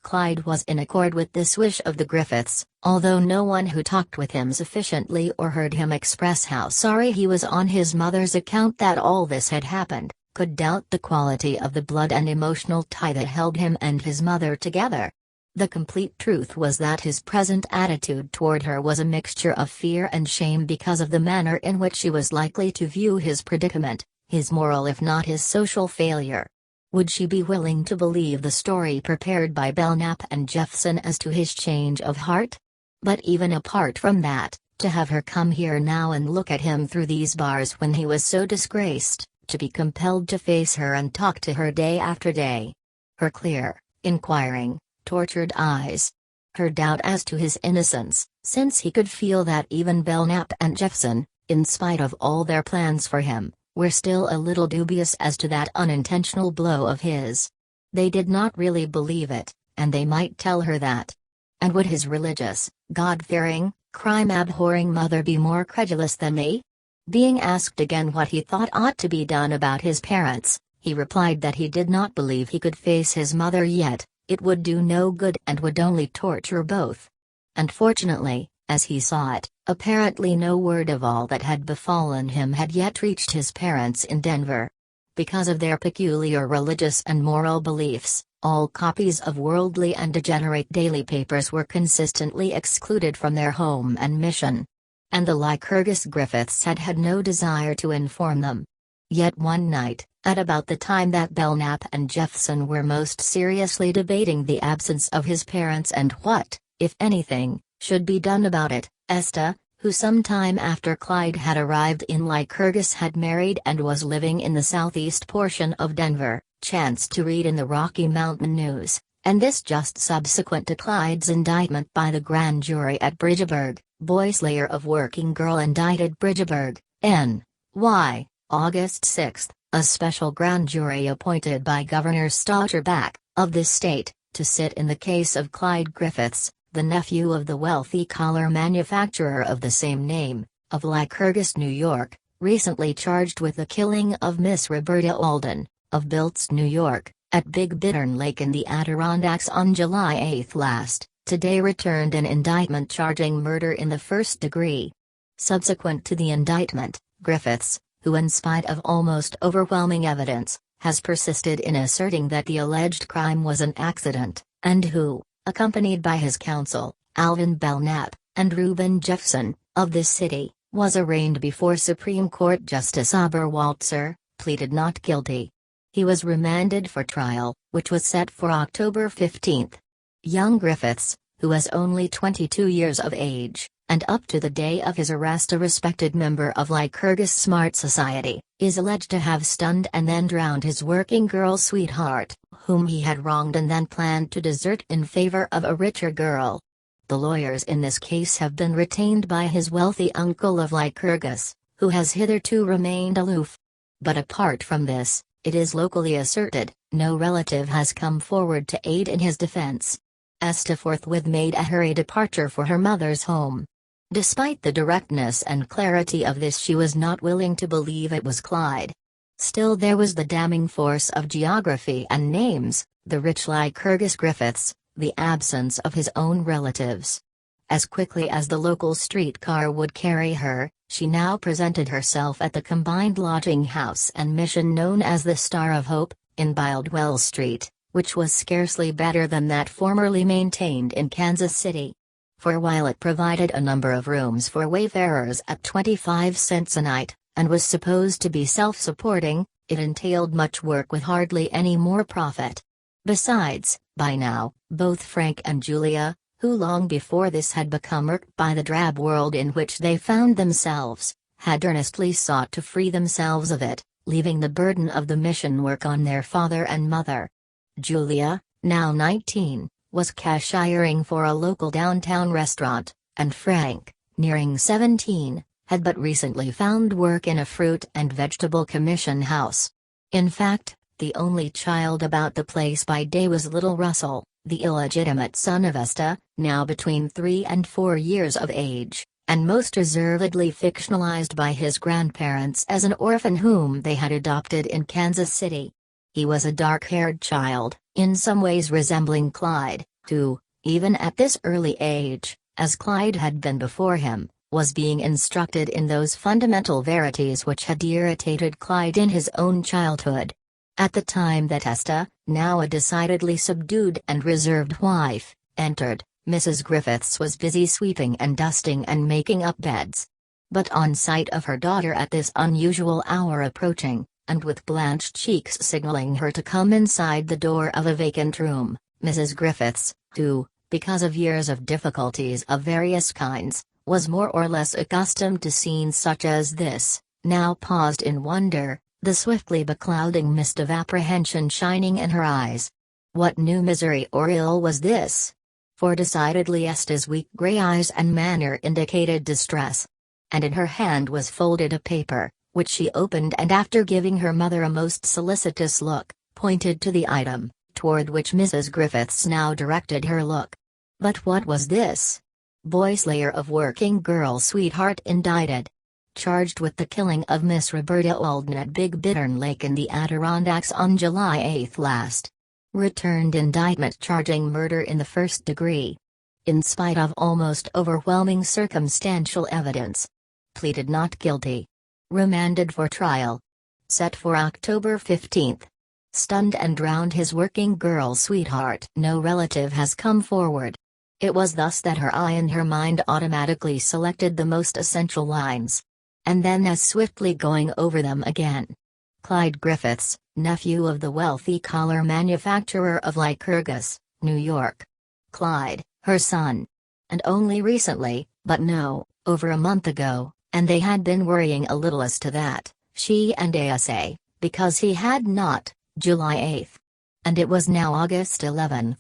Clyde was in accord with this wish of the Griffiths, although no one who talked with him sufficiently or heard him express how sorry he was on his mother's account that all this had happened, could doubt the quality of the blood and emotional tie that held him and his mother together. The complete truth was that his present attitude toward her was a mixture of fear and shame because of the manner in which she was likely to view his predicament, his moral if not his social failure. Would she be willing to believe the story prepared by Belknap and Jeffson as to his change of heart? But even apart from that, to have her come here now and look at him through these bars when he was so disgraced, to be compelled to face her and talk to her day after day. Her clear, inquiring, tortured eyes. Her doubt as to his innocence, since he could feel that even Belknap and Jeffson, in spite of all their plans for him, were still a little dubious as to that unintentional blow of his. They did not really believe it, and they might tell her that. And would his religious, God-fearing, crime-abhorring mother be more credulous than they? Being asked again what he thought ought to be done about his parents, he replied that he did not believe he could face his mother yet, it would do no good and would only torture both. And fortunately, as he saw it, apparently no word of all that had befallen him had yet reached his parents in Denver. Because of their peculiar religious and moral beliefs, all copies of worldly and degenerate daily papers were consistently excluded from their home and mission. and the Lycurgus Griffiths had no desire to inform them. Yet one night, at about the time that Belknap and Jeffson were most seriously debating the absence of his parents and what, if anything, should be done about it, Esta, who some time after Clyde had arrived in Lycurgus had married and was living in the southeast portion of Denver, chanced to read in the Rocky Mountain News, and this just subsequent to Clyde's indictment by the grand jury at Bridgeburg, boy slayer of working girl indicted Bridgeburg, N.Y., August 6, a special grand jury appointed by Governor Stotterback, of this state, to sit in the case of Clyde Griffiths, the nephew of the wealthy collar manufacturer of the same name, of Lycurgus, New York, recently charged with the killing of Miss Roberta Alden, of Biltz, New York, at Big Bittern Lake in the Adirondacks on July 8 last, today returned an indictment charging murder in the first degree. Subsequent to the indictment, Griffiths, who in spite of almost overwhelming evidence, has persisted in asserting that the alleged crime was an accident, and who, accompanied by his counsel, Alvin Belknap, and Reuben Jeffson, of this city, was arraigned before Supreme Court Justice Oberwalzer, pleaded not guilty. He was remanded for trial, which was set for October 15. Young Griffiths, who was only 22 years of age, and up to the day of his arrest a respected member of Lycurgus Smart Society, is alleged to have stunned and then drowned his working girl sweetheart, whom he had wronged and then planned to desert in favor of a richer girl. The lawyers in this case have been retained by his wealthy uncle of Lycurgus, who has hitherto remained aloof. But apart from this, it is locally asserted, no relative has come forward to aid in his defense. Esta forthwith made a hurried departure for her mother's home. Despite the directness and clarity of this, she was not willing to believe it was Clyde. Still there was the damning force of geography and names, the rich Lycurgus Griffiths, the absence of his own relatives. As quickly as the local streetcar would carry her, she now presented herself at the combined lodging house and mission known as the Star of Hope, in Bildwell Street, which was scarcely better than that formerly maintained in Kansas City. For while it provided a number of rooms for wayfarers at 25 cents a night, and was supposed to be self-supporting, it entailed much work with hardly any more profit. Besides, by now, both Frank and Julia, who long before this had become irked by the drab world in which they found themselves, had earnestly sought to free themselves of it, leaving the burden of the mission work on their father and mother. Julia, now 19, was cashiering for a local downtown restaurant, and Frank, nearing 17, had but recently found work in a fruit and vegetable commission house. In fact, the only child about the place by day was little Russell, the illegitimate son of Esta, now between 3 and 4 years of age, and most reservedly fictionalized by his grandparents as an orphan whom they had adopted in Kansas City. He was a dark-haired child, in some ways resembling Clyde, who, even at this early age, as Clyde had been before him, was being instructed in those fundamental verities which had irritated Clyde in his own childhood. At the time that Esta, now a decidedly subdued and reserved wife, entered, Mrs. Griffiths was busy sweeping and dusting and making up beds. But on sight of her daughter at this unusual hour approaching, and with blanched cheeks signaling her to come inside the door of a vacant room, Mrs. Griffiths, who, because of years of difficulties of various kinds, was more or less accustomed to scenes such as this, now paused in wonder, the swiftly beclouding mist of apprehension shining in her eyes. What new misery or ill was this? For decidedly Esta's weak gray eyes and manner indicated distress. And in her hand was folded a paper, which she opened and after giving her mother a most solicitous look, pointed to the item, toward which Mrs. Griffiths now directed her look. But what was this? Boy slayer of working girl sweetheart indicted. Charged with the killing of Miss Roberta Alden at Big Bittern Lake in the Adirondacks on July 8 last. Returned indictment charging murder in the first degree. In spite of almost overwhelming circumstantial evidence. Pleaded not guilty. Remanded for trial. Set for October 15. Stunned and drowned his working girl sweetheart. No relative has come forward. It was thus that her eye and her mind automatically selected the most essential lines. And then as swiftly going over them again. Clyde Griffiths, nephew of the wealthy collar manufacturer of Lycurgus, New York. Clyde, her son. And only recently, but no, over a month ago, and they had been worrying a little as to that, she and Asa, because he had not, July 8th. And it was now August 11th.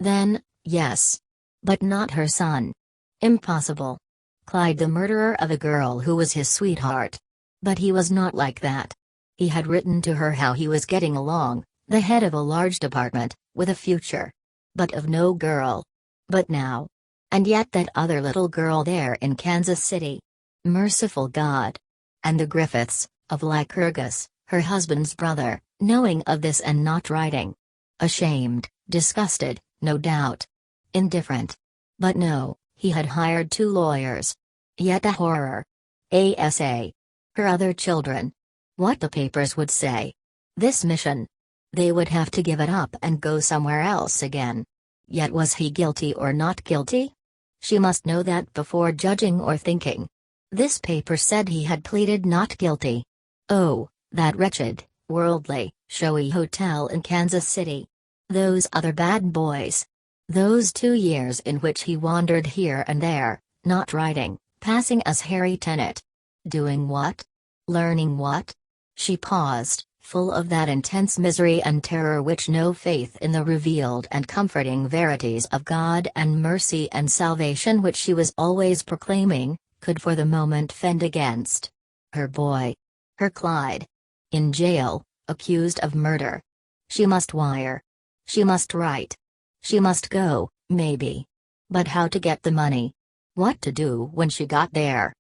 Then, yes. But not her son. Impossible. Clyde, the murderer of a girl who was his sweetheart. But he was not like that. He had written to her how he was getting along, the head of a large department, with a future. But of no girl. But now. And yet that other little girl there in Kansas City. Merciful God. And the Griffiths, of Lycurgus, her husband's brother, knowing of this and not writing. Ashamed, disgusted, no doubt. Indifferent. But no, he had hired 2 lawyers. Yet a horror. Asa. Her other children. What the papers would say. This mission. They would have to give it up and go somewhere else again. Yet was he guilty or not guilty? She must know that before judging or thinking. This paper said he had pleaded not guilty. Oh, that wretched, worldly, showy hotel in Kansas City. Those other bad boys. Those 2 years in which he wandered here and there, not writing, passing as Harry Tennant. Doing what? Learning what? She paused, full of that intense misery and terror which no faith in the revealed and comforting verities of God and mercy and salvation which she was always proclaiming, could for the moment fend against. Her boy. Her Clyde. In jail, accused of murder. She must wire. She must write. She must go, maybe. But how to get the money? What to do when she got there?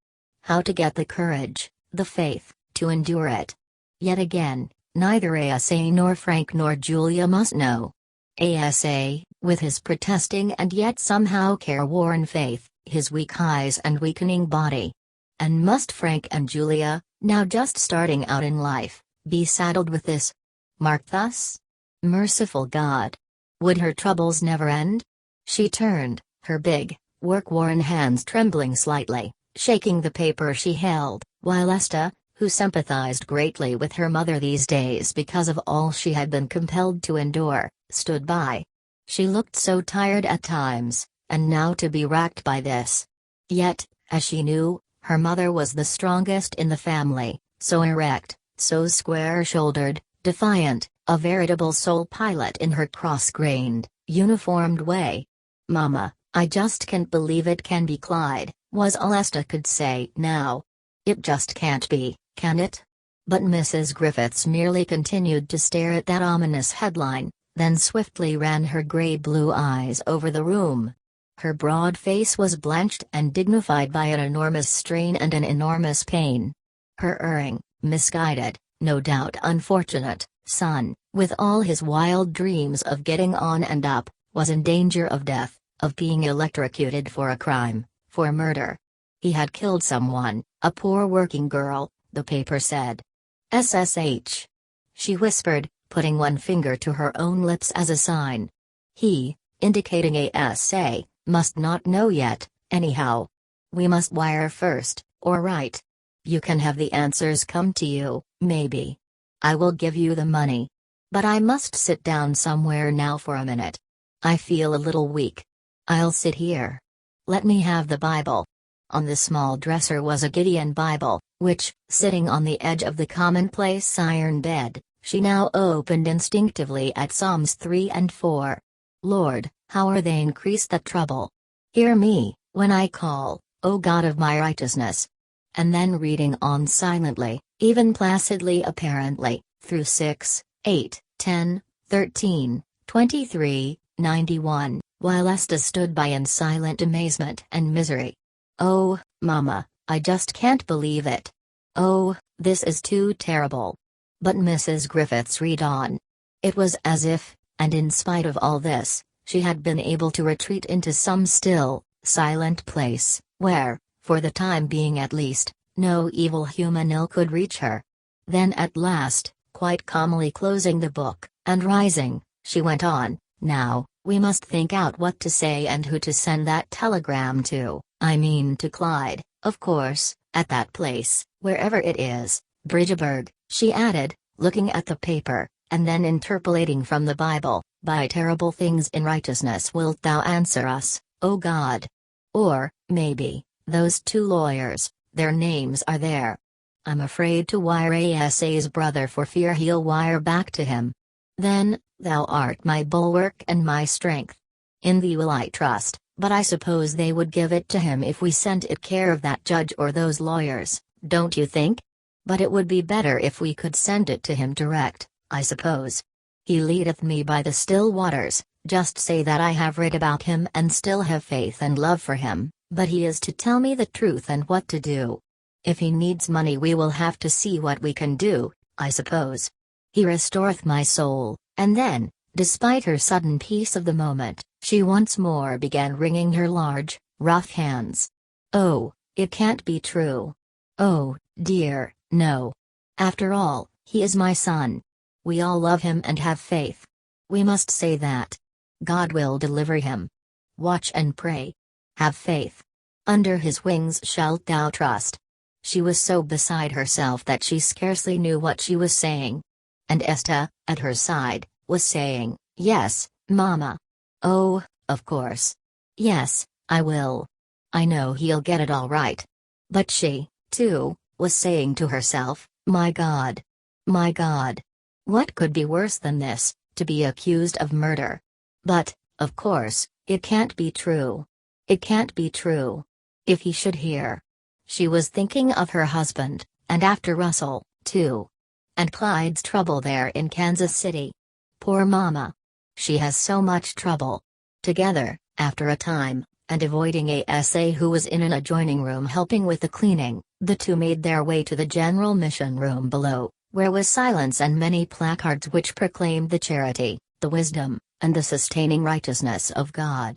How to get the courage, the faith, to endure it? Yet again, neither Asa nor Frank nor Julia must know. Asa, with his protesting and yet somehow careworn faith, his weak eyes and weakening body. And must Frank and Julia, now just starting out in life, be saddled with this? Marked thus? Merciful God. Would her troubles never end? She turned, her big, work-worn hands trembling slightly, shaking the paper she held, while Esta, who sympathized greatly with her mother these days because of all she had been compelled to endure, stood by. She looked so tired at times, and now to be racked by this. Yet, as she knew, her mother was the strongest in the family, so erect, so square-shouldered, defiant, a veritable soul pilot in her cross-grained, uniformed way. "Mama, I just can't believe it can be Clyde," was all Esta could say now. "It just can't be, can it?" But Mrs. Griffiths merely continued to stare at that ominous headline, then swiftly ran her gray-blue eyes over the room. Her broad face was blanched and dignified by an enormous strain and an enormous pain. Her erring, misguided, no doubt unfortunate, son, with all his wild dreams of getting on and up, was in danger of death, of being electrocuted for a crime, for murder. He had killed someone, a poor working girl, the paper said. "SSH." She whispered, putting one finger to her own lips as a sign. "He," indicating ASA, "must not know yet, anyhow. We must wire first, or write. You can have the answers come to you, maybe. I will give you the money. But I must sit down somewhere now for a minute. I feel a little weak. I'll sit here. Let me have the Bible." On the small dresser was a Gideon Bible, which, sitting on the edge of the commonplace iron bed, she now opened instinctively at Psalms 3 and 4. "Lord, how are they increased that trouble? Hear me, when I call, O God of my righteousness." And then reading on silently, even placidly apparently, through 6, 8, 10, 13, 23, 91, while Esta stood by in silent amazement and misery. "Oh, Mama, I just can't believe it. Oh, this is too terrible." But Mrs. Griffiths read on. It was as if, and in spite of all this, she had been able to retreat into some still, silent place, where, for the time being at least, no evil human ill could reach her. Then at last, quite calmly closing the book, and rising, she went on, "Now, We must think out what to say and who to send that telegram to, I mean to Clyde, of course, at that place, wherever it is, Bridgeburg," she added, looking at the paper, and then interpolating from the Bible, "By terrible things in righteousness wilt thou answer us, O God." Or, maybe, those two lawyers, their names are there. I'm afraid to wire Asa's brother for fear he'll wire back to him. Then, "Thou art my bulwark and my strength. In thee will I trust," but I suppose they would give it to him if we sent it care of that judge or those lawyers, don't you think? But it would be better if we could send it to him direct, I suppose. "He leadeth me by the still waters," just say that I have read about him and still have faith and love for him, but he is to tell me the truth and what to do. If he needs money we will have to see what we can do, I suppose. "He restoreth my soul," and then, despite her sudden peace of the moment, she once more began wringing her large, rough hands. "Oh, it can't be true. Oh, dear, no. After all, he is my son. We all love him and have faith. We must say that. God will deliver him. Watch and pray. Have faith. Under his wings shalt thou trust." She was so beside herself that she scarcely knew what she was saying. And Esta, at her side, was saying, "Yes, Mama. Oh, of course. Yes, I will. I know he'll get it all right." But she, too, was saying to herself, "My God. My God. What could be worse than this, to be accused of murder? But, of course, it can't be true. It can't be true. If he should hear." She was thinking of her husband, and after Russell, too. And Clyde's trouble there in Kansas City. Poor Mama. She has so much trouble. Together, after a time, and avoiding Asa who was in an adjoining room helping with the cleaning, the two made their way to the general mission room below, where was silence and many placards which proclaimed the charity, the wisdom, and the sustaining righteousness of God.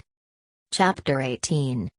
Chapter 18.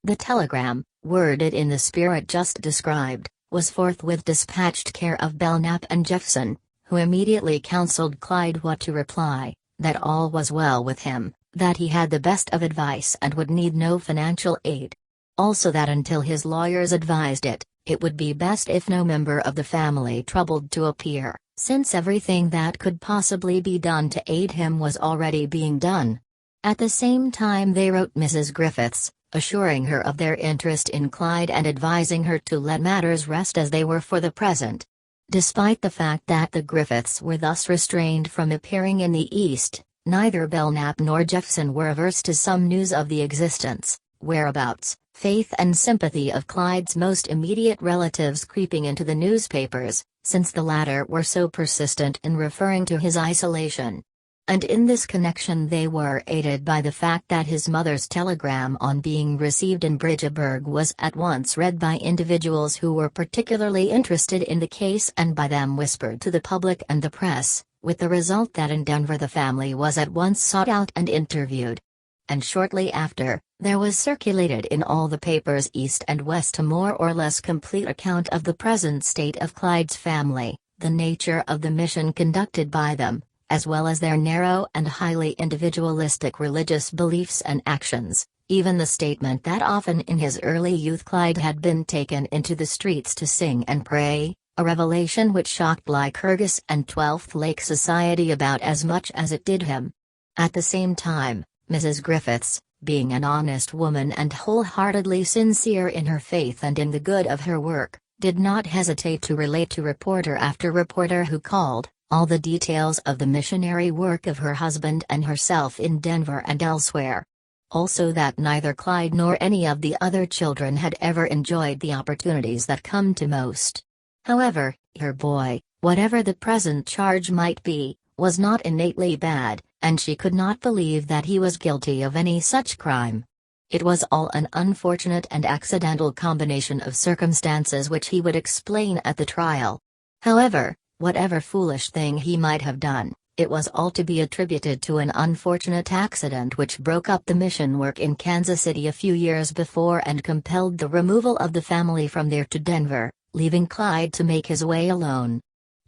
The telegram, worded in the spirit just described, was forthwith dispatched care of Belknap and Jeffson, who immediately counseled Clyde what to reply, that all was well with him, that he had the best of advice and would need no financial aid. Also that until his lawyers advised it, it would be best if no member of the family troubled to appear, since everything that could possibly be done to aid him was already being done. At the same time they wrote Mrs. Griffiths, assuring her of their interest in Clyde and advising her to let matters rest as they were for the present. Despite the fact that the Griffiths were thus restrained from appearing in the East, neither Belknap nor Jeffson were averse to some news of the existence, whereabouts, faith and sympathy of Clyde's most immediate relatives creeping into the newspapers, since the latter were so persistent in referring to his isolation. And in this connection they were aided by the fact that his mother's telegram on being received in Bridgeburg was at once read by individuals who were particularly interested in the case and by them whispered to the public and the press, with the result that in Denver the family was at once sought out and interviewed. And shortly after, there was circulated in all the papers east and west a more or less complete account of the present state of Clyde's family, the nature of the mission conducted by them, as well as their narrow and highly individualistic religious beliefs and actions, even the statement that often in his early youth Clyde had been taken into the streets to sing and pray, a revelation which shocked Lycurgus and Twelfth Lake Society about as much as it did him. At the same time, Mrs. Griffiths, being an honest woman and wholeheartedly sincere in her faith and in the good of her work, did not hesitate to relate to reporter after reporter who called, all the details of the missionary work of her husband and herself in Denver and elsewhere. Also that neither Clyde nor any of the other children had ever enjoyed the opportunities that come to most. However, her boy, whatever the present charge might be, was not innately bad, and she could not believe that he was guilty of any such crime. It was all an unfortunate and accidental combination of circumstances which he would explain at the trial. However, whatever foolish thing he might have done, it was all to be attributed to an unfortunate accident which broke up the mission work in Kansas City a few years before and compelled the removal of the family from there to Denver, leaving Clyde to make his way alone.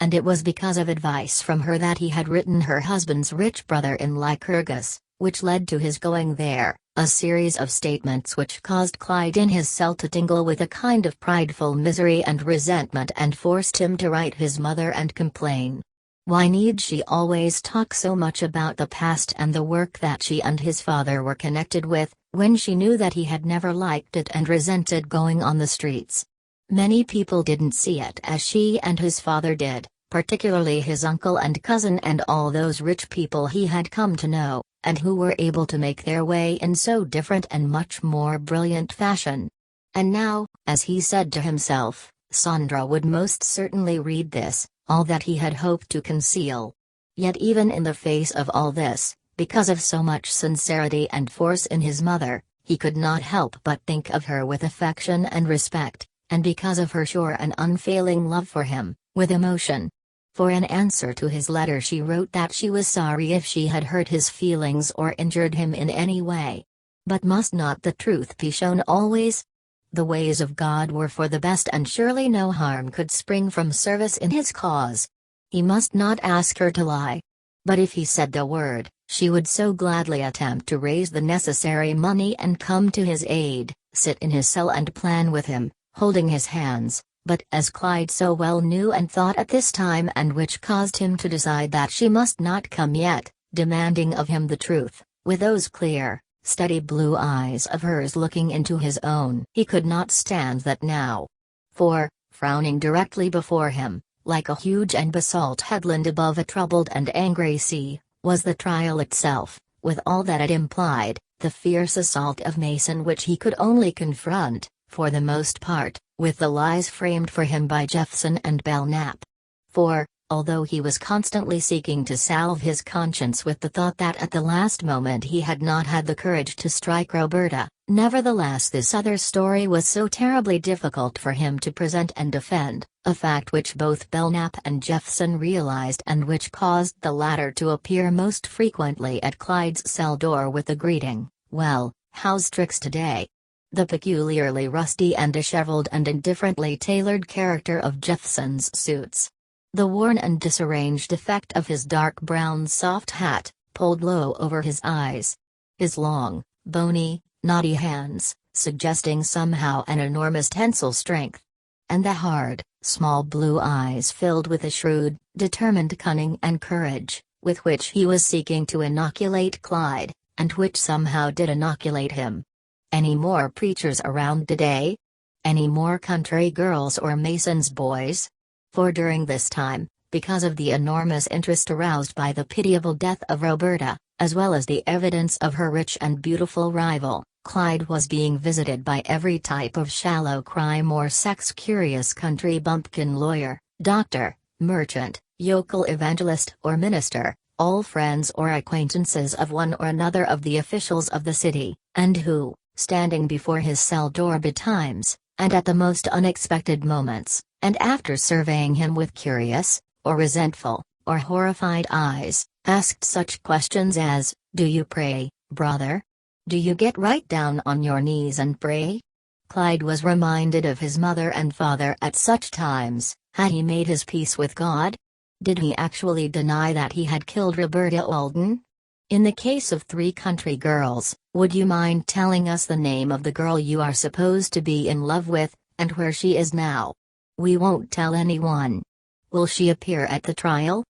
And it was because of advice from her that he had written her husband's rich brother in Lycurgus, which led to his going there, a series of statements which caused Clyde in his cell to tingle with a kind of prideful misery and resentment and forced him to write his mother and complain. Why need she always talk so much about the past and the work that she and his father were connected with, when she knew that he had never liked it and resented going on the streets? Many people didn't see it as she and his father did, particularly his uncle and cousin and all those rich people he had come to know, and who were able to make their way in so different and much more brilliant fashion. And now, as he said to himself, Sandra would most certainly read this, all that he had hoped to conceal. Yet even in the face of all this, because of so much sincerity and force in his mother, he could not help but think of her with affection and respect, and because of her sure and unfailing love for him, with emotion. For in answer to his letter she wrote that she was sorry if she had hurt his feelings or injured him in any way. But must not the truth be shown always? The ways of God were for the best and surely no harm could spring from service in his cause. He must not ask her to lie. But if he said the word, she would so gladly attempt to raise the necessary money and come to his aid, sit in his cell and plan with him, holding his hands, but as Clyde so well knew and thought at this time, and which caused him to decide that she must not come yet, demanding of him the truth, with those clear, steady blue eyes of hers looking into his own. He could not stand that now. For, frowning directly before him, like a huge and basalt headland above a troubled and angry sea, was the trial itself, with all that it implied, the fierce assault of Mason which he could only confront, for the most part, with the lies framed for him by Jeffson and Belknap. For, although he was constantly seeking to salve his conscience with the thought that at the last moment he had not had the courage to strike Roberta, nevertheless this other story was so terribly difficult for him to present and defend, a fact which both Belknap and Jeffson realized and which caused the latter to appear most frequently at Clyde's cell door with the greeting, "Well, how's tricks today?" The peculiarly rusty and disheveled and indifferently tailored character of Jeffson's suits. The worn and disarranged effect of his dark brown soft hat, pulled low over his eyes. His long, bony, knotty hands, suggesting somehow an enormous tensile strength. And the hard, small blue eyes filled with a shrewd, determined cunning and courage, with which he was seeking to inoculate Clyde, and which somehow did inoculate him. Any more preachers around today? Any more country girls or Mason's boys? For during this time, because of the enormous interest aroused by the pitiable death of Roberta, as well as the evidence of her rich and beautiful rival, Clyde was being visited by every type of shallow crime or sex-curious country bumpkin lawyer, doctor, merchant, yokel evangelist or minister, all friends or acquaintances of one or another of the officials of the city, and who, standing before his cell door betimes, and at the most unexpected moments, and after surveying him with curious, or resentful, or horrified eyes, asked such questions as, "Do you pray, brother? Do you get right down on your knees and pray?" Clyde was reminded of his mother and father at such times. Had he made his peace with God? Did he actually deny that he had killed Roberta Alden? In the case of 3 country girls, would you mind telling us the name of the girl you are supposed to be in love with, and where she is now? We won't tell anyone. Will she appear at the trial?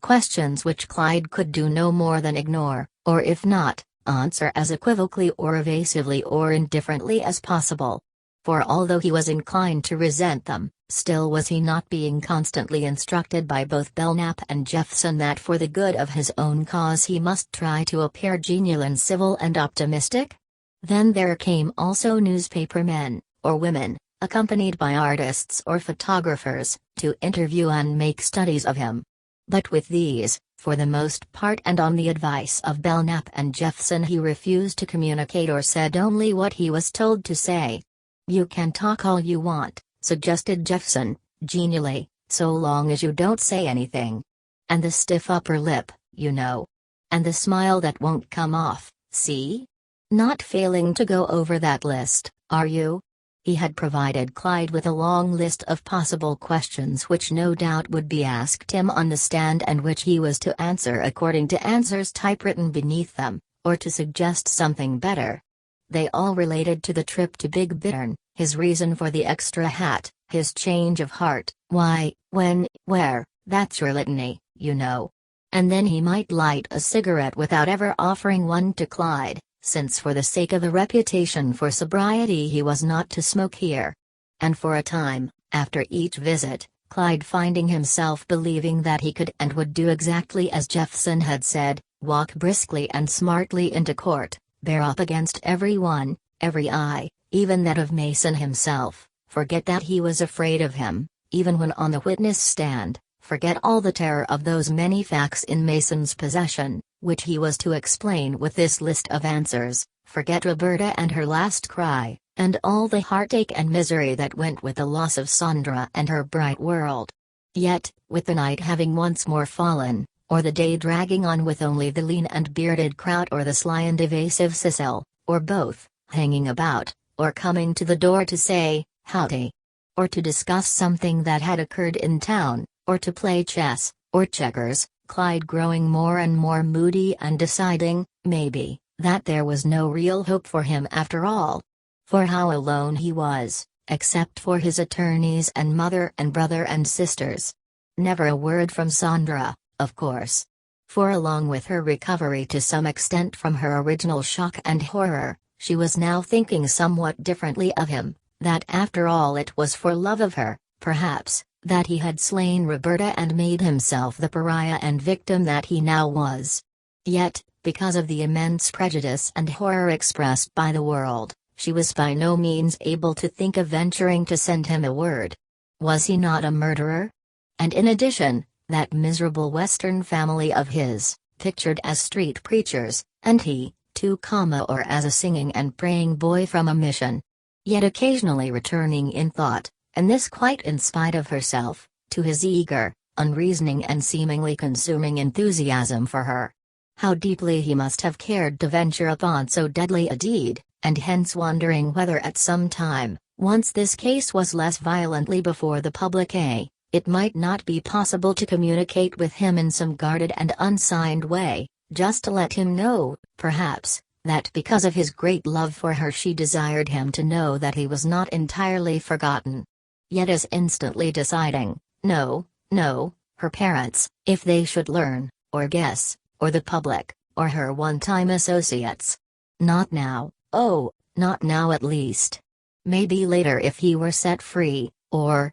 Questions which Clyde could do no more than ignore, or if not, answer as equivocally or evasively or indifferently as possible. For although he was inclined to resent them, still was he not being constantly instructed by both Belknap and Jeffson that for the good of his own cause he must try to appear genial and civil and optimistic? Then there came also newspaper men, or women, accompanied by artists or photographers, to interview and make studies of him. But with these, for the most part and on the advice of Belknap and Jeffson, he refused to communicate or said only what he was told to say. "You can talk all you want," suggested Jeffson, genially, "so long as you don't say anything. And the stiff upper lip, you know. And the smile that won't come off, see? Not failing to go over that list, are you?" He had provided Clyde with a long list of possible questions which no doubt would be asked him on the stand and which he was to answer according to answers typewritten beneath them, or to suggest something better. They all related to the trip to Big Bittern, his reason for the extra hat, his change of heart, why, when, where, that's your litany, you know. And then he might light a cigarette without ever offering one to Clyde, since for the sake of a reputation for sobriety he was not to smoke here. And for a time, after each visit, Clyde finding himself believing that he could and would do exactly as Jeffson had said, walk briskly and smartly into court, bear up against everyone, every eye, even that of Mason himself, forget that he was afraid of him, even when on the witness stand, forget all the terror of those many facts in Mason's possession, which he was to explain with this list of answers, forget Roberta and her last cry, and all the heartache and misery that went with the loss of Sandra and her bright world. Yet, with the night having once more fallen, or the day dragging on with only the lean and bearded Kraut or the sly and evasive Cecil, or both, hanging about, or coming to the door to say, howdy, or to discuss something that had occurred in town, or to play chess, or checkers, Clyde growing more and more moody and deciding, maybe, that there was no real hope for him after all. For how alone he was, except for his attorneys and mother and brother and sisters. Never a word from Sandra, of course. For along with her recovery to some extent from her original shock and horror, she was now thinking somewhat differently of him, that after all it was for love of her, perhaps, that he had slain Roberta and made himself the pariah and victim that he now was. Yet, because of the immense prejudice and horror expressed by the world, she was by no means able to think of venturing to send him a word. Was he not a murderer? And in addition, that miserable Western family of his, pictured as street preachers, and he, too, or as a singing and praying boy from a mission. Yet occasionally returning in thought, and this quite in spite of herself, to his eager, unreasoning and seemingly consuming enthusiasm for her. How deeply he must have cared to venture upon so deadly a deed, and hence wondering whether at some time, once this case was less violently before the public eye, it might not be possible to communicate with him in some guarded and unsigned way, just to let him know, perhaps, that because of his great love for her she desired him to know that he was not entirely forgotten. Yet as instantly deciding, no, her parents, if they should learn, or guess, or the public, or her one-time associates. Not now, oh, not now at least. Maybe later if he were set free, or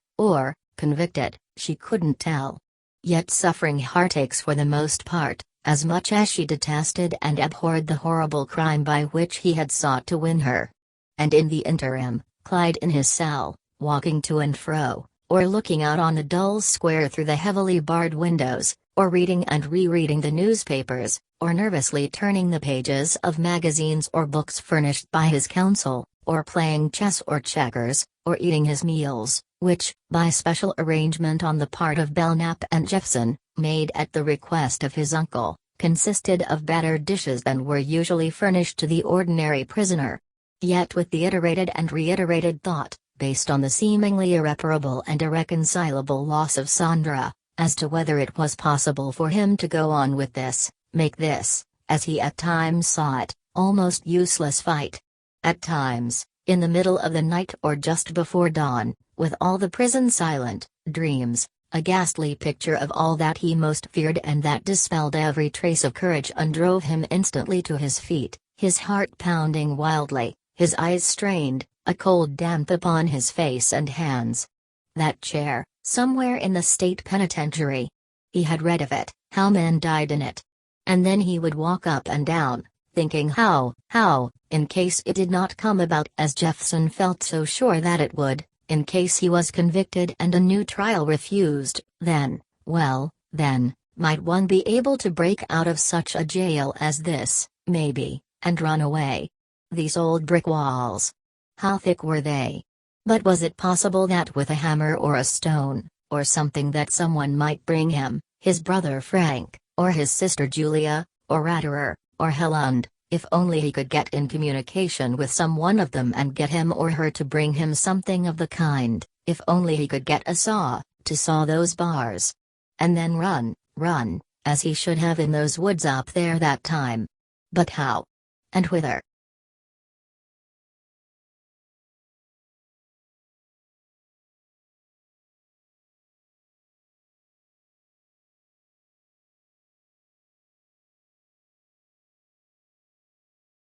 convicted, she couldn't tell. Yet suffering heartaches for the most part, as much as she detested and abhorred the horrible crime by which he had sought to win her. And in the interim, Clyde in his cell, walking to and fro, or looking out on the dull square through the heavily barred windows, or reading and rereading the newspapers, or nervously turning the pages of magazines or books furnished by his counsel, or playing chess or checkers, or eating his meals, which, by special arrangement on the part of Belknap and Jeffson, made at the request of his uncle, consisted of better dishes than were usually furnished to the ordinary prisoner. Yet with the iterated and reiterated thought, based on the seemingly irreparable and irreconcilable loss of Sandra, as to whether it was possible for him to go on with this, make this, as he at times saw it, almost useless fight. At times, in the middle of the night or just before dawn, with all the prison silent, dreams, a ghastly picture of all that he most feared and that dispelled every trace of courage and drove him instantly to his feet, his heart pounding wildly, his eyes strained, a cold damp upon his face and hands. That chair, somewhere in the state penitentiary. He had read of it, how men died in it. And then he would walk up and down, thinking how, in case it did not come about as Jeffson felt so sure that it would, in case he was convicted and a new trial refused, then, well, then, might one be able to break out of such a jail as this, maybe, and run away. These old brick walls. How thick were they? But was it possible that with a hammer or a stone, or something that someone might bring him, his brother Frank, or his sister Julia, or Ratterer, or Helland, if only he could get in communication with some one of them and get him or her to bring him something of the kind, if only he could get a saw, to saw those bars. And then run, as he should have in those woods up there that time. But how? And whither?